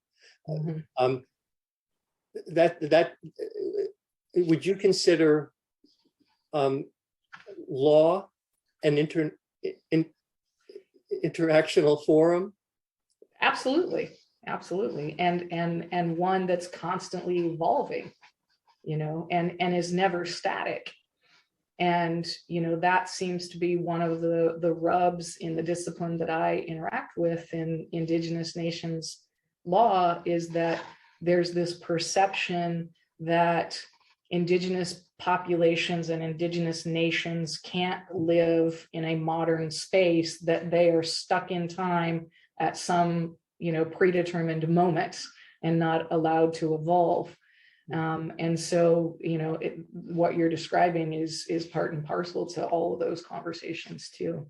That would you consider law an interactional forum? Absolutely, absolutely, and one that's constantly evolving, you know, and is never static. And, you know, that seems to be one of the rubs in the discipline that I interact with in Indigenous nations law, is that there's this perception that Indigenous populations and Indigenous nations can't live in a modern space, that they are stuck in time at some, you know, predetermined moment and not allowed to evolve. And so, you know, what you're describing is part and parcel to all of those conversations too.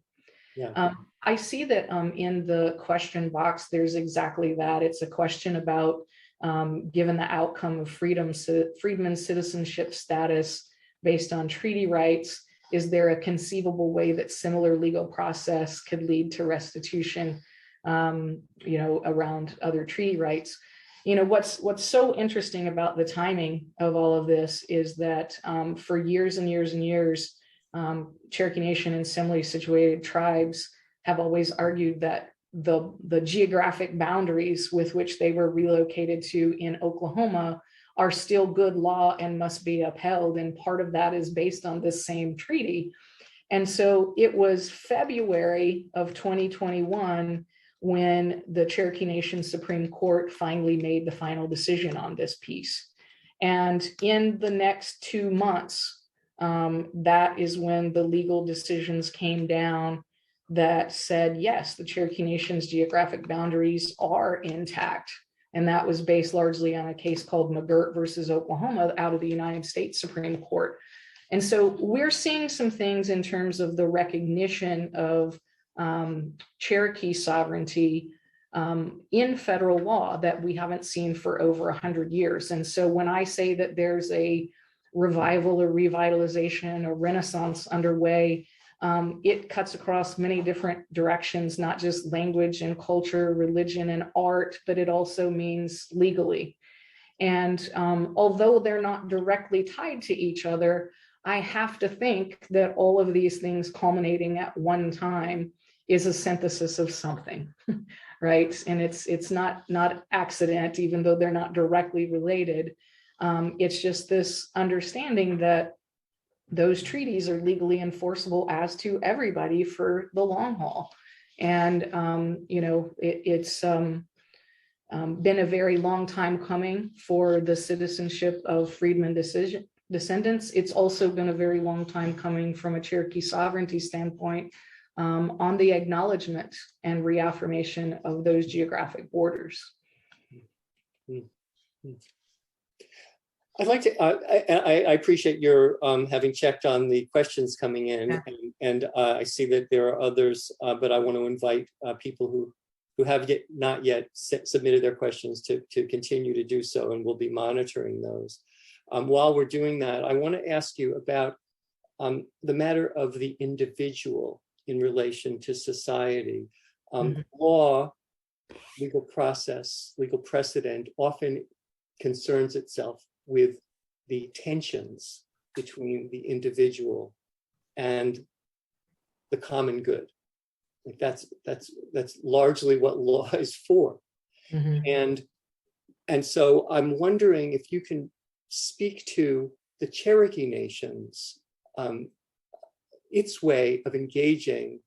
Yeah. I see that in the question box, there's exactly that. It's a question about, given the outcome of freedmen citizenship status based on treaty rights, is there a conceivable way that similar legal process could lead to restitution, you know, around other treaty rights? You know, what's so interesting about the timing of all of this is that for years and years and years, Cherokee Nation and similarly situated tribes have always argued that the geographic boundaries with which they were relocated to in Oklahoma are still good law and must be upheld. And part of that is based on this same treaty. And so it was February of 2021 when the Cherokee Nation Supreme Court finally made the final decision on this piece. And in the next 2 months, that is when the legal decisions came down that said, yes, the Cherokee Nation's geographic boundaries are intact. And that was based largely on a case called McGirt versus Oklahoma out of the United States Supreme Court. And so we're seeing some things in terms of the recognition of Cherokee sovereignty in federal law that we haven't seen for over 100 years. And so when I say that there's a revival or revitalization or renaissance underway, it cuts across many different directions, not just language and culture, religion and art, but it also means legally. And although they're not directly tied to each other, I have to think that all of these things culminating at one time is a synthesis of something, right? And it's not accident, even though they're not directly related. It's just this understanding that those treaties are legally enforceable as to everybody for the long haul. And, it's been a very long time coming for the citizenship of freedmen descendants. It's also been a very long time coming from a Cherokee sovereignty standpoint on the acknowledgement and reaffirmation of those geographic borders. I'd like to, I appreciate your having checked on the questions coming in, and I see that there are others, but I want to invite people who have not yet submitted their questions to continue to do so, and we'll be monitoring those. While we're doing that, I want to ask you about the matter of the individual in relation to society. Law, legal process, legal precedent often concerns itself with the tensions between the individual and the common good. Like that's largely what law is for. And so I'm wondering if you can speak to the Cherokee Nation's its way of engaging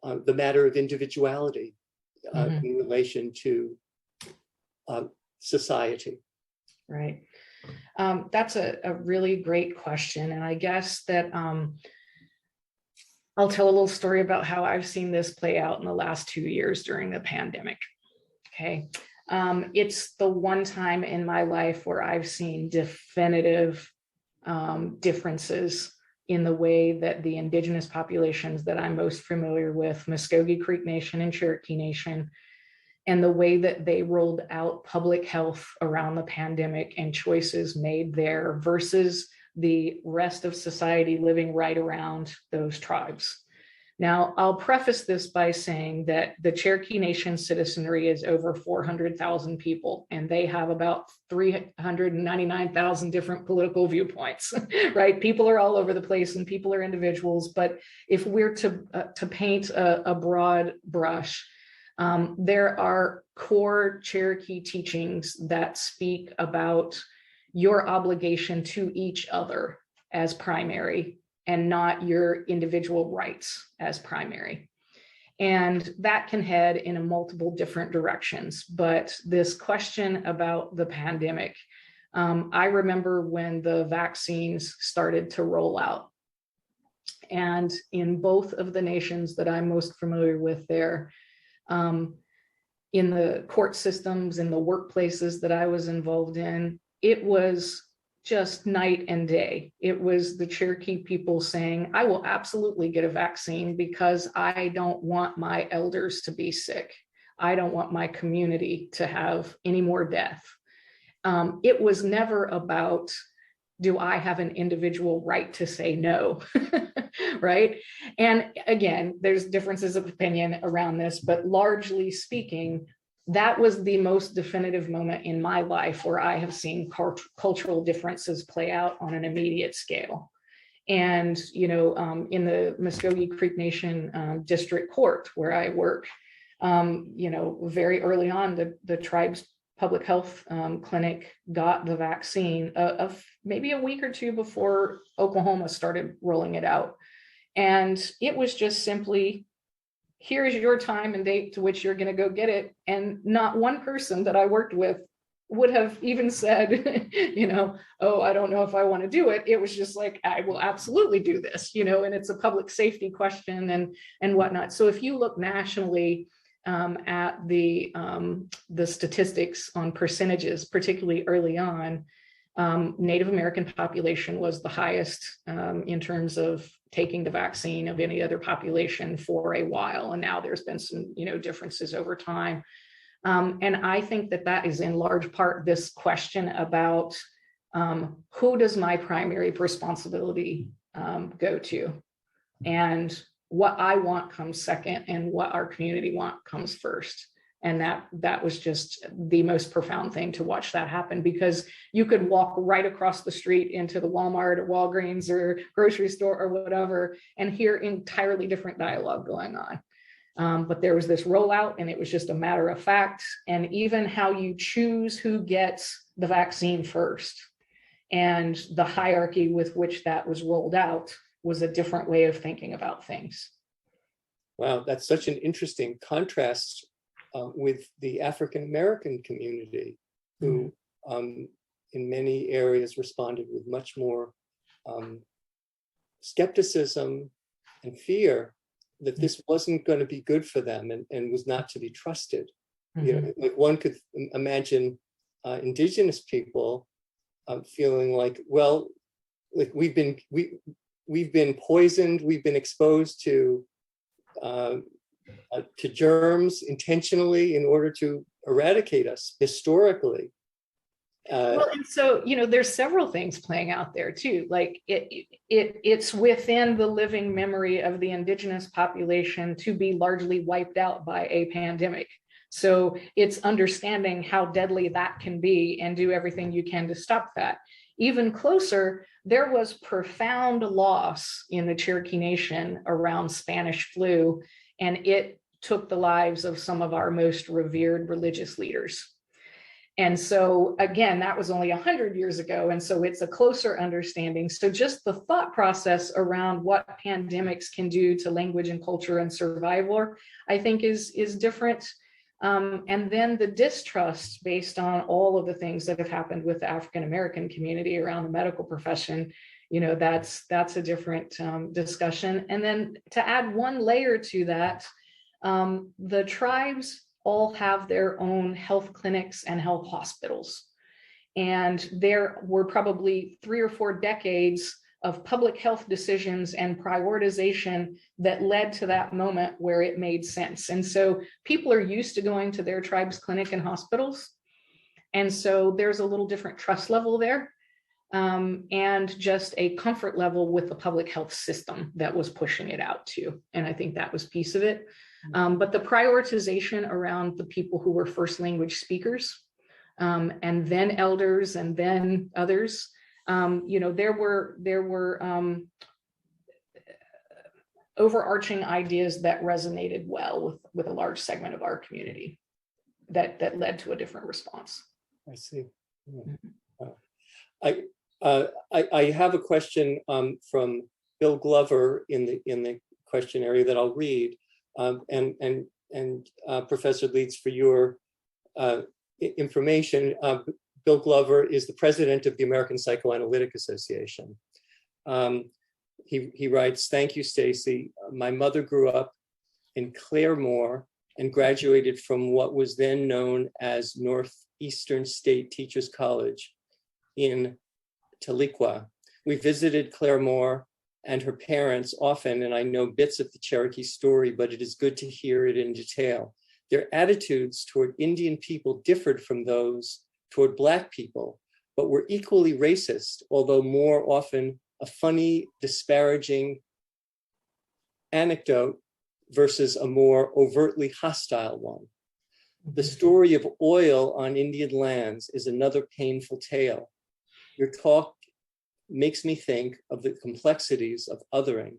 the matter of individuality in relation to society. Right. That's a really great question. And I guess that I'll tell a little story about how I've seen this play out in the last 2 years during the pandemic. Okay. It's the one time in my life where I've seen definitive differences in the way that the indigenous populations that I'm most familiar with, Muskogee Creek Nation and Cherokee Nation, and the way that they rolled out public health around the pandemic and choices made there versus the rest of society living right around those tribes. Now, I'll preface this by saying that the Cherokee Nation citizenry is over 400,000 people, and they have about 399,000 different political viewpoints, right? People are all over the place and people are individuals, but if we're to paint a broad brush, there are core Cherokee teachings that speak about your obligation to each other as primary and not your individual rights as primary. And that can head in multiple different directions. But this question about the pandemic, I remember when the vaccines started to roll out. And in both of the nations that I'm most familiar with there, in the court systems, in the workplaces that I was involved in, it was just night and day. It was the Cherokee people saying, I will absolutely get a vaccine because I don't want my elders to be sick. I don't want my community to have any more death. It was never about, do I have an individual right to say no, right? And again, there's differences of opinion around this, but largely speaking, that was the most definitive moment in my life where I have seen cultural differences play out on an immediate scale. And, in the Muskogee Creek Nation District Court where I work, very early on, the tribe's public health clinic got the vaccine of maybe a week or two before Oklahoma started rolling it out. And it was just simply, here is your time and date to which you're going to go get it. And not one person that I worked with would have even said, oh, I don't know if I want to do it. It was just like, I will absolutely do this, and it's a public safety question and whatnot. So if you look nationally at the statistics on percentages, particularly early on, Native American population was the highest in terms of taking the vaccine of any other population for a while. And now there's been some, differences over time. And I think that is in large part this question about who does my primary responsibility go to? And what I want comes second and what our community want comes first. And that was just the most profound thing to watch that happen, because you could walk right across the street into the Walmart or Walgreens or grocery store or whatever and hear entirely different dialogue going on. But there was this rollout and it was just a matter of fact. And even how you choose who gets the vaccine first And the hierarchy with which that was rolled out was a different way of thinking about things. Wow, that's such an interesting contrast with the African American community, who in many areas responded with much more skepticism and fear that this wasn't going to be good for them and was not to be trusted. You know, like one could imagine indigenous people feeling like, well, like we've been poisoned, we've been exposed to germs intentionally in order to eradicate us historically. Well, and so, you know, there's several things playing out there too. Like it's within the living memory of the indigenous population to be largely wiped out by a pandemic. So it's understanding how deadly that can be and do everything you can to stop that. Even closer, there was profound loss in the Cherokee Nation around Spanish flu, and it took the lives of some of our most revered religious leaders. And so again, that was only 100 years ago. And so it's a closer understanding. So just the thought process around what pandemics can do to language and culture and survival, I think is different. And then the distrust based on all of the things that have happened with the African-American community around the medical profession, you know, that's a different discussion. And then to add one layer to that, the tribes all have their own health clinics and health hospitals. And there were probably 3 or 4 decades of public health decisions and prioritization that led to that moment where it made sense. And so people are used to going to their tribe's clinic and hospitals. And so there's a little different trust level there, and just a comfort level with the public health system that was pushing it out too. And I think that was piece of it. But the prioritization around the people who were first language speakers, and then elders and then others, you know, there were overarching ideas that resonated well with a large segment of our community that led to a different response. I see. I have a question from Bill Glover in the question area that I'll read. And Professor Leeds, for your information, Bill Glover is the president of the American Psychoanalytic Association. He writes, "Thank you, Stacy. My mother grew up in Claremore and graduated from what was then known as Northeastern State Teachers College in Tahlequah. We visited Claremore and her parents often, and I know bits of the Cherokee story, but it is good to hear it in detail. Their attitudes toward Indian people differed from those toward Black people, but were equally racist, although more often a funny, disparaging anecdote versus a more overtly hostile one. The story of oil on Indian lands is another painful tale. Your talk makes me think of the complexities of othering,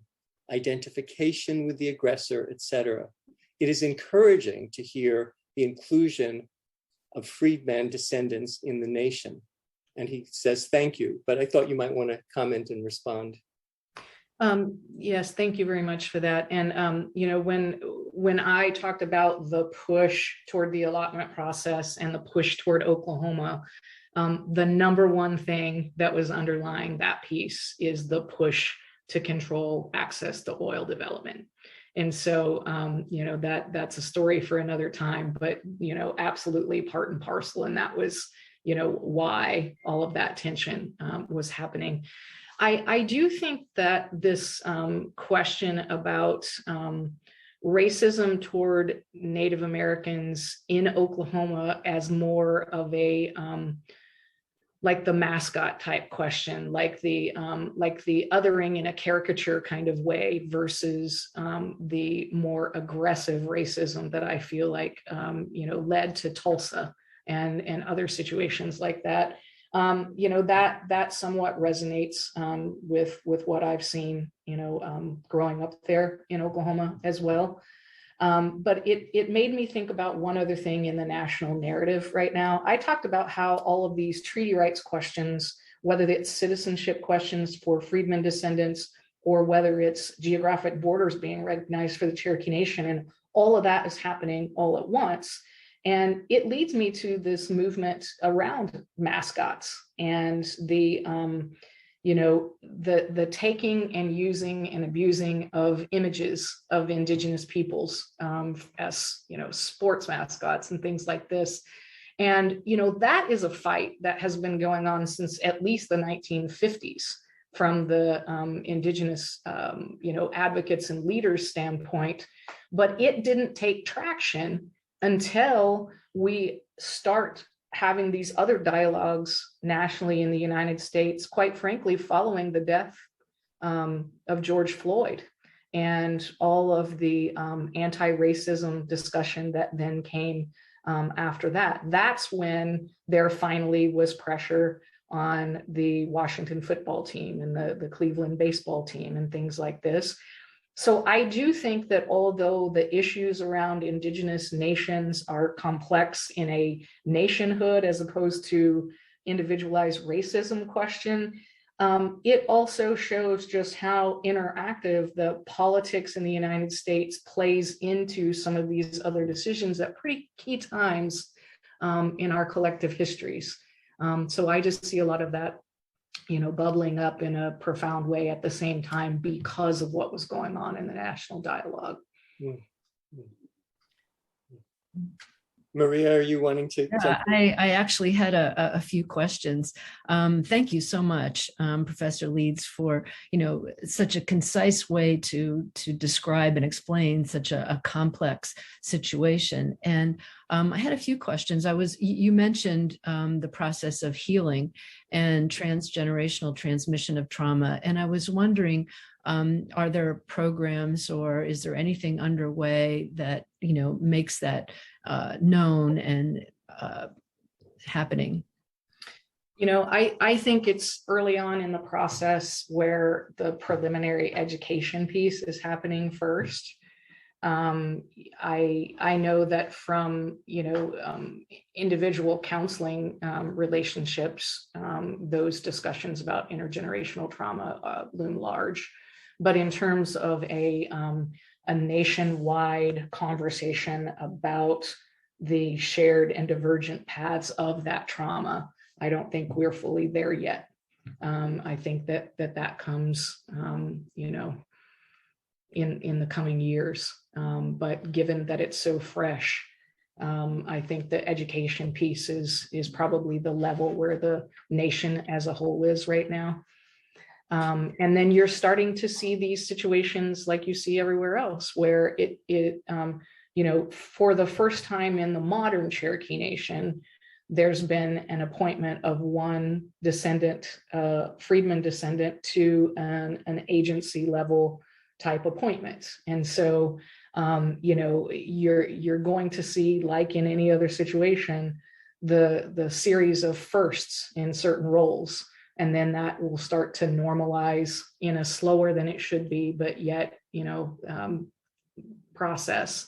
identification with the aggressor, etc. It is encouraging to hear the inclusion of freedmen descendants in the nation." And he says, "Thank you," but I thought you might want to comment and respond. Yes, thank you very much for that. And you know, when I talked about the push toward the allotment process and the push toward Oklahoma, the number one thing that was underlying that piece is the push to control access to oil development. And so, you know, that's a story for another time, but, you know, absolutely part and parcel. And that was, you know, why all of that tension was happening. I do think that this question about racism toward Native Americans in Oklahoma as more of a like the mascot type question, like the othering in a caricature kind of way versus the more aggressive racism that I feel like you know, led to Tulsa and other situations like that. You know, that somewhat resonates with what I've seen, you know, growing up there in Oklahoma as well. But it made me think about one other thing in the national narrative right now. I talked about how all of these treaty rights questions whether it's citizenship questions for freedmen descendants, or whether it's geographic borders being recognized for the Cherokee Nation. And all of that is happening all at once. And it leads me to this movement around mascots and the, the taking and using and abusing of images of indigenous peoples as, sports mascots and things like this. And, that is a fight that has been going on since at least the 1950s from the indigenous, advocates and leaders standpoint, but it didn't take traction until we start having these other dialogues nationally in the United States, quite frankly, following the death of George Floyd and all of the anti-racism discussion that then came after that. That's when there finally was pressure on the Washington football team and the Cleveland baseball team and things like this. So I do think that although the issues around indigenous nations are complex in a nationhood as opposed to individualized racism question, it also shows just how interactive the politics in the United States plays into some of these other decisions at pretty key times in our collective histories. So I just see a lot of that, bubbling up in a profound way at the same time because of what was going on in the national dialogue. Maria, are you wanting to? Yeah, I actually had a few questions. Thank you so much, Professor Leeds, for such a concise way to describe and explain such a complex situation. And I had a few questions. You mentioned the process of healing and transgenerational transmission of trauma, and I was wondering, are there programs or is there anything underway that makes that known and happening? I think it's early on in the process where the preliminary education piece is happening first. I know that from individual counseling relationships, those discussions about intergenerational trauma loom large. But in terms of a nationwide conversation about the shared and divergent paths of that trauma, I don't think we're fully there yet. I think that comes, in the coming years. But given that it's so fresh, I think the education piece is probably the level where the nation as a whole is right now. And then you're starting to see these situations like you see everywhere else, where for the first time in the modern Cherokee Nation, there's been an appointment of one descendant, freedman descendant, to an agency level type appointment. And so, you're going to see, like in any other situation, the series of firsts in certain roles. And then that will start to normalize in a slower than it should be, but yet, process.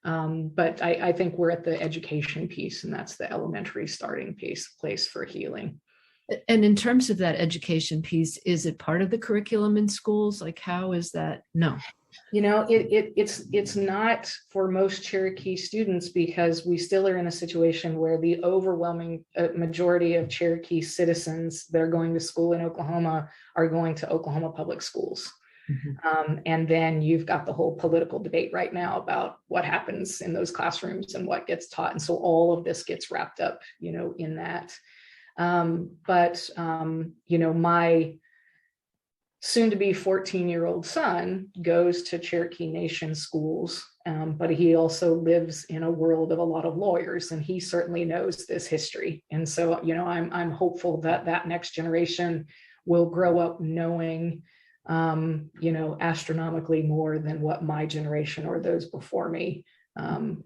But I think we're at the education piece, and that's the elementary starting place for healing. And in terms of that education piece, is it part of the curriculum in schools? Like, how is that? No. It's not for most Cherokee students, because we still are in a situation where the overwhelming majority of Cherokee citizens that are going to school in Oklahoma are going to Oklahoma public schools. Mm-hmm. And then you've got the whole political debate right now about what happens in those classrooms and what gets taught. And so all of this gets wrapped up, in that. But my soon-to-be 14-year-old son goes to Cherokee Nation schools, but he also lives in a world of a lot of lawyers, and he certainly knows this history. And so, I'm hopeful that next generation will grow up knowing, astronomically more than what my generation or those before me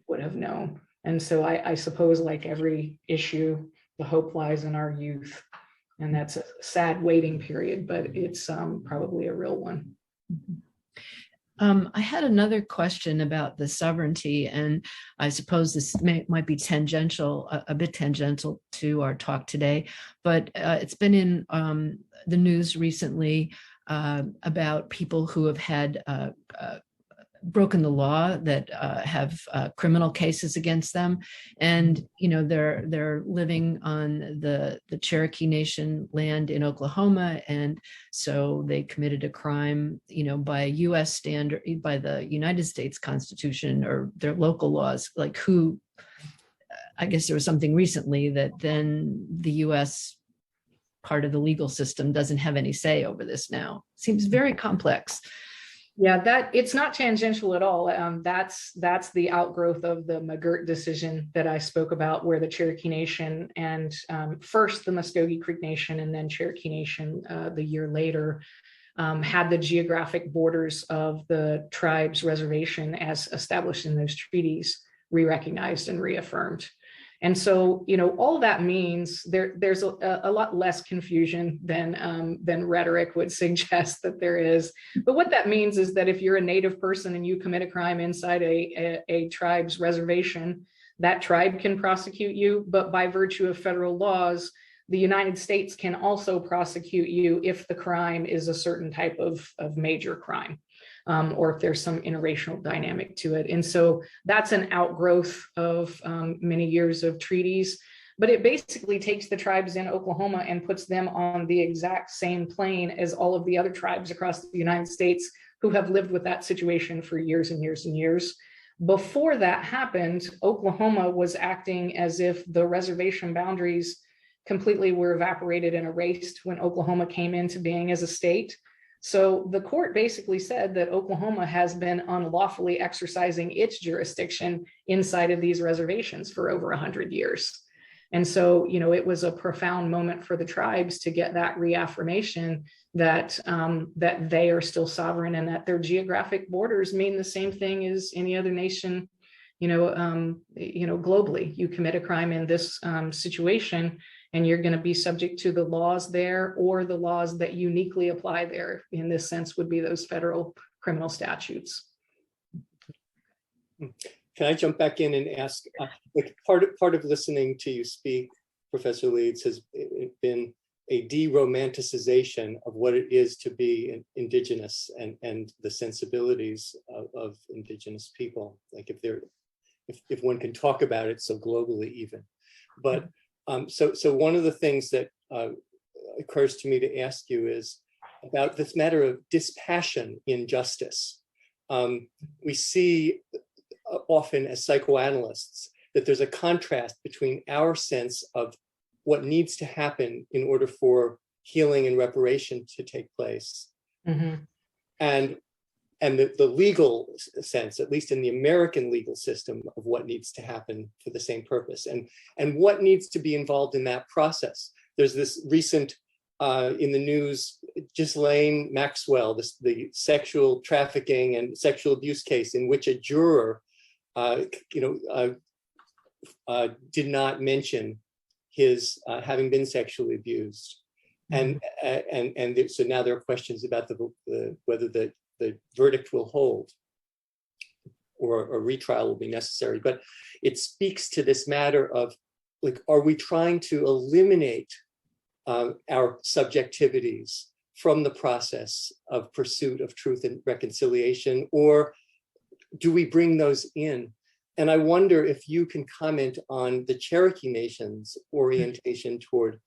would have known. And so I suppose, like every issue, the hope lies in our youth. And that's a sad waiting period, but it's probably a real one. I had another question about the sovereignty, and I suppose this might be tangential, a bit tangential to our talk today, but it's been in the news recently about people who have had broken the law, that have criminal cases against them, and they're living on the Cherokee Nation land in Oklahoma, and so they committed a crime, by U.S. standard, by the United States Constitution or their local laws. Like who? I guess there was something recently that then the U.S. part of the legal system doesn't have any say over this now. Seems very complex. Yeah, that it's not tangential at all. That's the outgrowth of the McGirt decision that I spoke about, where the Cherokee Nation and first the Muskogee Creek Nation and then Cherokee Nation the year later had the geographic borders of the tribe's reservation as established in those treaties re-recognized and reaffirmed. And so, all that means there's a lot less confusion than rhetoric would suggest that there is. But what that means is that if you're a Native person and you commit a crime inside a tribe's reservation, that tribe can prosecute you. But by virtue of federal laws, the United States can also prosecute you if the crime is a certain type of major crime. Or if there's some interracial dynamic to it. And so that's an outgrowth of many years of treaties, but it basically takes the tribes in Oklahoma and puts them on the exact same plane as all of the other tribes across the United States who have lived with that situation for years and years and years. Before that happened, Oklahoma was acting as if the reservation boundaries completely were evaporated and erased when Oklahoma came into being as a state. So the court basically said that Oklahoma has been unlawfully exercising its jurisdiction inside of these reservations for over 100 years. And so, it was a profound moment for the tribes to get that reaffirmation that that they are still sovereign and that their geographic borders mean the same thing as any other nation, globally. You commit a crime in this situation, and you're going to be subject to the laws there, or the laws that uniquely apply there. In this sense, would be those federal criminal statutes. Can I jump back in and ask? Part of listening to you speak, Professor Leeds, has been a de-romanticization of what it is to be Indigenous and the sensibilities of Indigenous people. Like if one can talk about it so globally, even, but. So one of the things that occurs to me to ask you is about this matter of dispassion in justice. We see often as psychoanalysts that there's a contrast between our sense of what needs to happen in order for healing and reparation to take place, and the legal sense, at least in the American legal system, of what needs to happen for the same purpose, and what needs to be involved in that process. There's this recent, in the news, Ghislaine Maxwell, the sexual trafficking and sexual abuse case in which a juror, did not mention his having been sexually abused, and so now there are questions about whether the verdict will hold or a retrial will be necessary. But it speaks to this matter of, like, are we trying to eliminate our subjectivities from the process of pursuit of truth and reconciliation, or do we bring those in? And I wonder if you can comment on the Cherokee Nation's orientation toward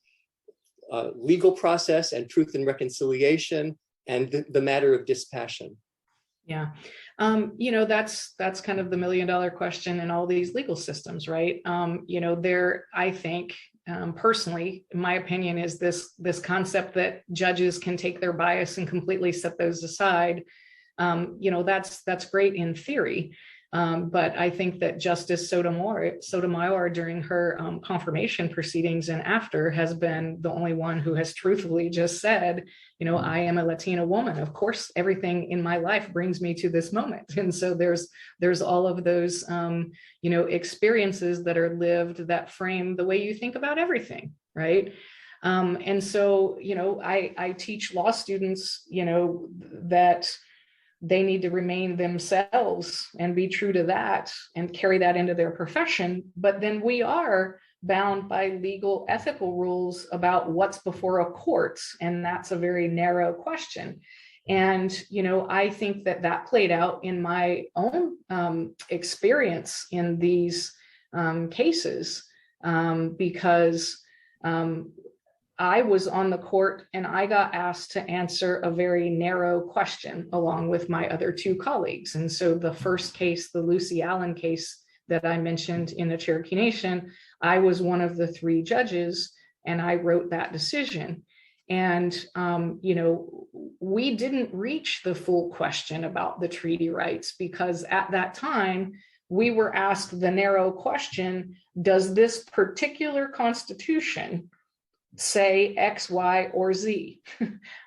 legal process and truth and reconciliation, and the matter of dispassion. Yeah, that's kind of the $1 million question in all these legal systems, right? I think personally, my opinion is this concept that judges can take their bias and completely set those aside. That's great in theory. But I think that Justice Sotomayor during her confirmation proceedings and after has been the only one who has truthfully just said, I am a Latina woman. Of course, everything in my life brings me to this moment. And so there's all of those, experiences that are lived that frame the way you think about everything, right? And so, I teach law students, that they need to remain themselves and be true to that and carry that into their profession. But then we are bound by legal ethical rules about what's before a court. And that's a very narrow question. And, I think that played out in my own experience in these cases, because I was on the court and I got asked to answer a very narrow question along with my other two colleagues. And so the first case, the Lucy Allen case that I mentioned in the Cherokee Nation, I was one of the three judges and I wrote that decision. And, we didn't reach the full question about the treaty rights because at that time, we were asked the narrow question, does this particular constitution say X, Y, or Z,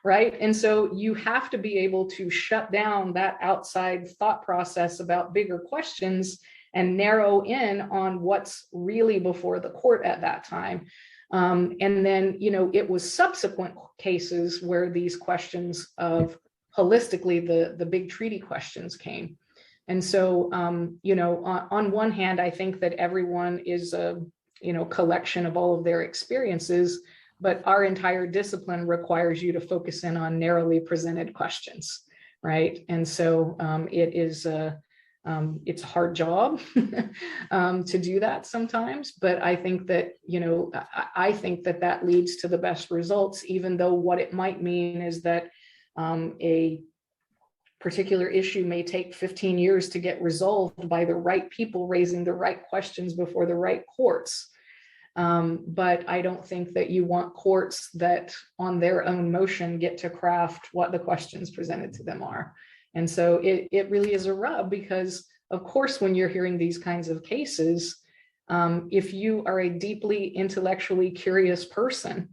right? And so you have to be able to shut down that outside thought process about bigger questions and narrow in on what's really before the court at that time. And then, it was subsequent cases where these questions of holistically the big treaty questions came. And so, on one hand, I think that everyone is a, collection of all of their experiences, but our entire discipline requires you to focus in on narrowly presented questions, right? And so it is it's a hard job to do that sometimes, but I think that, I think that leads to the best results, even though what it might mean is that a particular issue may take 15 years to get resolved by the right people raising the right questions before the right courts. But I don't think that you want courts that on their own motion get to craft what the questions presented to them are. And so it really is a rub because, of course, when you're hearing these kinds of cases, if you are a deeply intellectually curious person,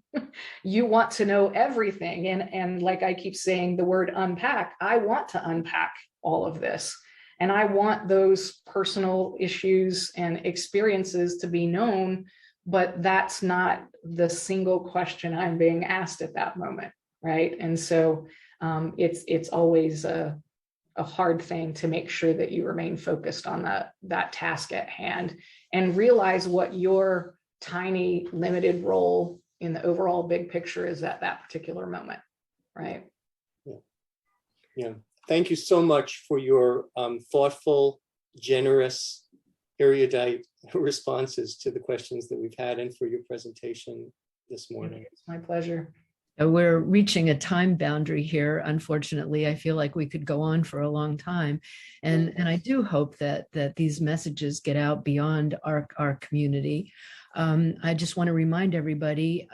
you want to know everything. And like I keep saying the word unpack, I want to unpack all of this. And I want those personal issues and experiences to be known, but that's not the single question I'm being asked at that moment, right? And so it's always a hard thing to make sure that you remain focused on that task at hand and realize what your tiny limited role in the overall big picture is at that particular moment, right? Yeah. Thank you so much for your thoughtful, generous, erudite responses to the questions that we've had and for your presentation this morning. It's my pleasure. We're reaching a time boundary here. Unfortunately, I feel like we could go on for a long time. And I do hope that these messages get out beyond our community. I just want to remind everybody,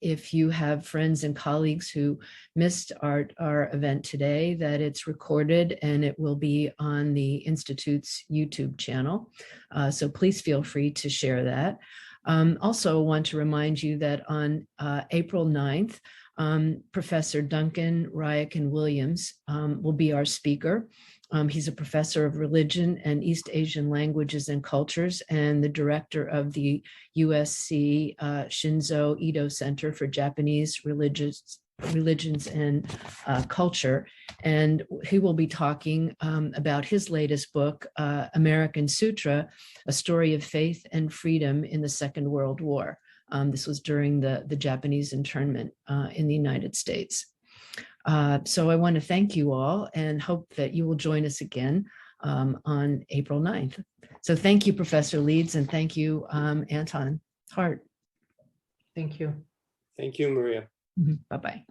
if you have friends and colleagues who missed our event today, that it's recorded and it will be on the Institute's YouTube channel. So please feel free to share that. Also want to remind you that on April 9th, Professor Duncan Ryakin-Williams will be our speaker. He's a professor of religion and East Asian languages and cultures and the director of the USC Shinzo Ito Center for Japanese Religions and Culture. And he will be talking about his latest book, American Sutra, A Story of Faith and Freedom in the Second World War. This was during the Japanese internment in the United States. So I want to thank you all and hope that you will join us again on April 9th. So thank you, Professor Leeds, and thank you, Anton Hart. Thank you. Thank you, Maria. Bye-bye.